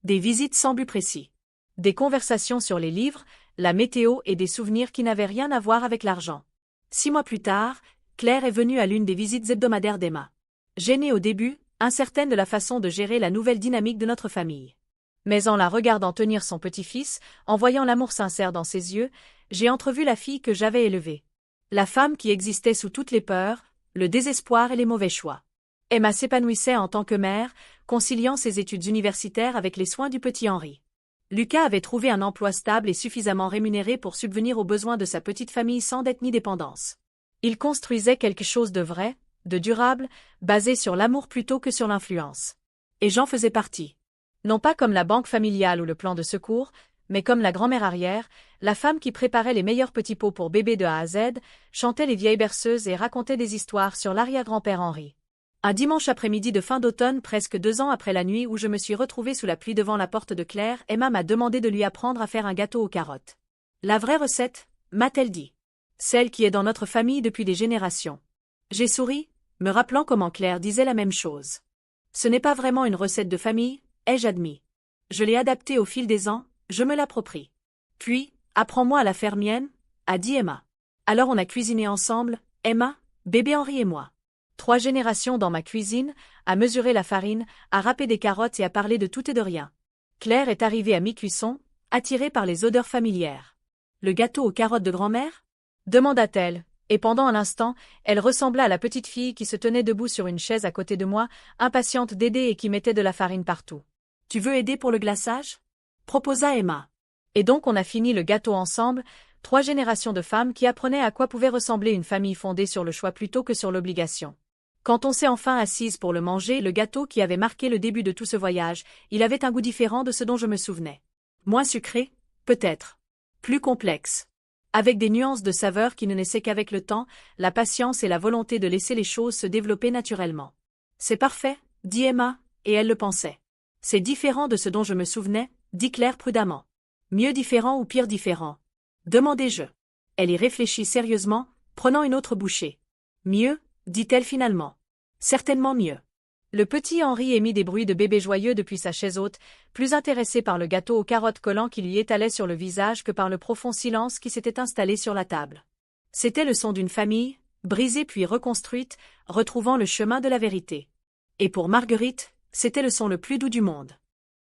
Des visites sans but précis. Des conversations sur les livres, la météo et des souvenirs qui n'avaient rien à voir avec l'argent. 6 mois plus tard, Claire est venue à l'une des visites hebdomadaires d'Emma. Gênée au début, incertaine de la façon de gérer la nouvelle dynamique de notre famille. Mais en la regardant tenir son petit-fils, en voyant l'amour sincère dans ses yeux, j'ai entrevu la fille que j'avais élevée. La femme qui existait sous toutes les peurs, le désespoir et les mauvais choix. Emma s'épanouissait en tant que mère, conciliant ses études universitaires avec les soins du petit Henri. Lucas avait trouvé un emploi stable et suffisamment rémunéré pour subvenir aux besoins de sa petite famille sans dette ni dépendance. Il construisait quelque chose de vrai, de durable, basé sur l'amour plutôt que sur l'influence. Et j'en faisais partie. Non pas comme la banque familiale ou le plan de secours, mais comme la grand-mère arrière, la femme qui préparait les meilleurs petits pots pour bébé de A à Z, chantait les vieilles berceuses et racontait des histoires sur l'arrière-grand-père Henri. Un dimanche après-midi de fin d'automne, presque 2 ans après la nuit où je me suis retrouvée sous la pluie devant la porte de Claire, Emma m'a demandé de lui apprendre à faire un gâteau aux carottes. La vraie recette, m'a-t-elle dit. Celle qui est dans notre famille depuis des générations. J'ai souri, me rappelant comment Claire disait la même chose. Ce n'est pas vraiment une recette de famille, ai-je admis. Je l'ai adaptée au fil des ans, je me l'approprie. Puis, apprends-moi à la faire mienne, a dit Emma. Alors on a cuisiné ensemble, Emma, bébé Henri et moi. 3 générations dans ma cuisine, à mesurer la farine, à râper des carottes et à parler de tout et de rien. Claire est arrivée à mi-cuisson, attirée par les odeurs familières. Le gâteau aux carottes de grand-mère ? Demanda-t-elle, et pendant un instant, elle ressembla à la petite fille qui se tenait debout sur une chaise à côté de moi, impatiente d'aider et qui mettait de la farine partout. Tu veux aider pour le glaçage ? Proposa Emma. Et donc on a fini le gâteau ensemble, 3 générations de femmes qui apprenaient à quoi pouvait ressembler une famille fondée sur le choix plutôt que sur l'obligation. Quand on s'est enfin assise pour le manger, le gâteau qui avait marqué le début de tout ce voyage, il avait un goût différent de ce dont je me souvenais. Moins sucré, peut-être. Plus complexe. Avec des nuances de saveur qui ne naissaient qu'avec le temps, la patience et la volonté de laisser les choses se développer naturellement. C'est parfait, dit Emma, et elle le pensait. C'est différent de ce dont je me souvenais, dit Claire prudemment. Mieux différent ou pire différent ? Demandai-je. Elle y réfléchit sérieusement, prenant une autre bouchée. Mieux, dit-elle finalement. Certainement mieux. Le petit Henri émit des bruits de bébé joyeux depuis sa chaise haute, plus intéressé par le gâteau aux carottes collant qui lui étalait sur le visage que par le profond silence qui s'était installé sur la table. C'était le son d'une famille, brisée puis reconstruite, retrouvant le chemin de la vérité. Et pour Marguerite, c'était le son le plus doux du monde.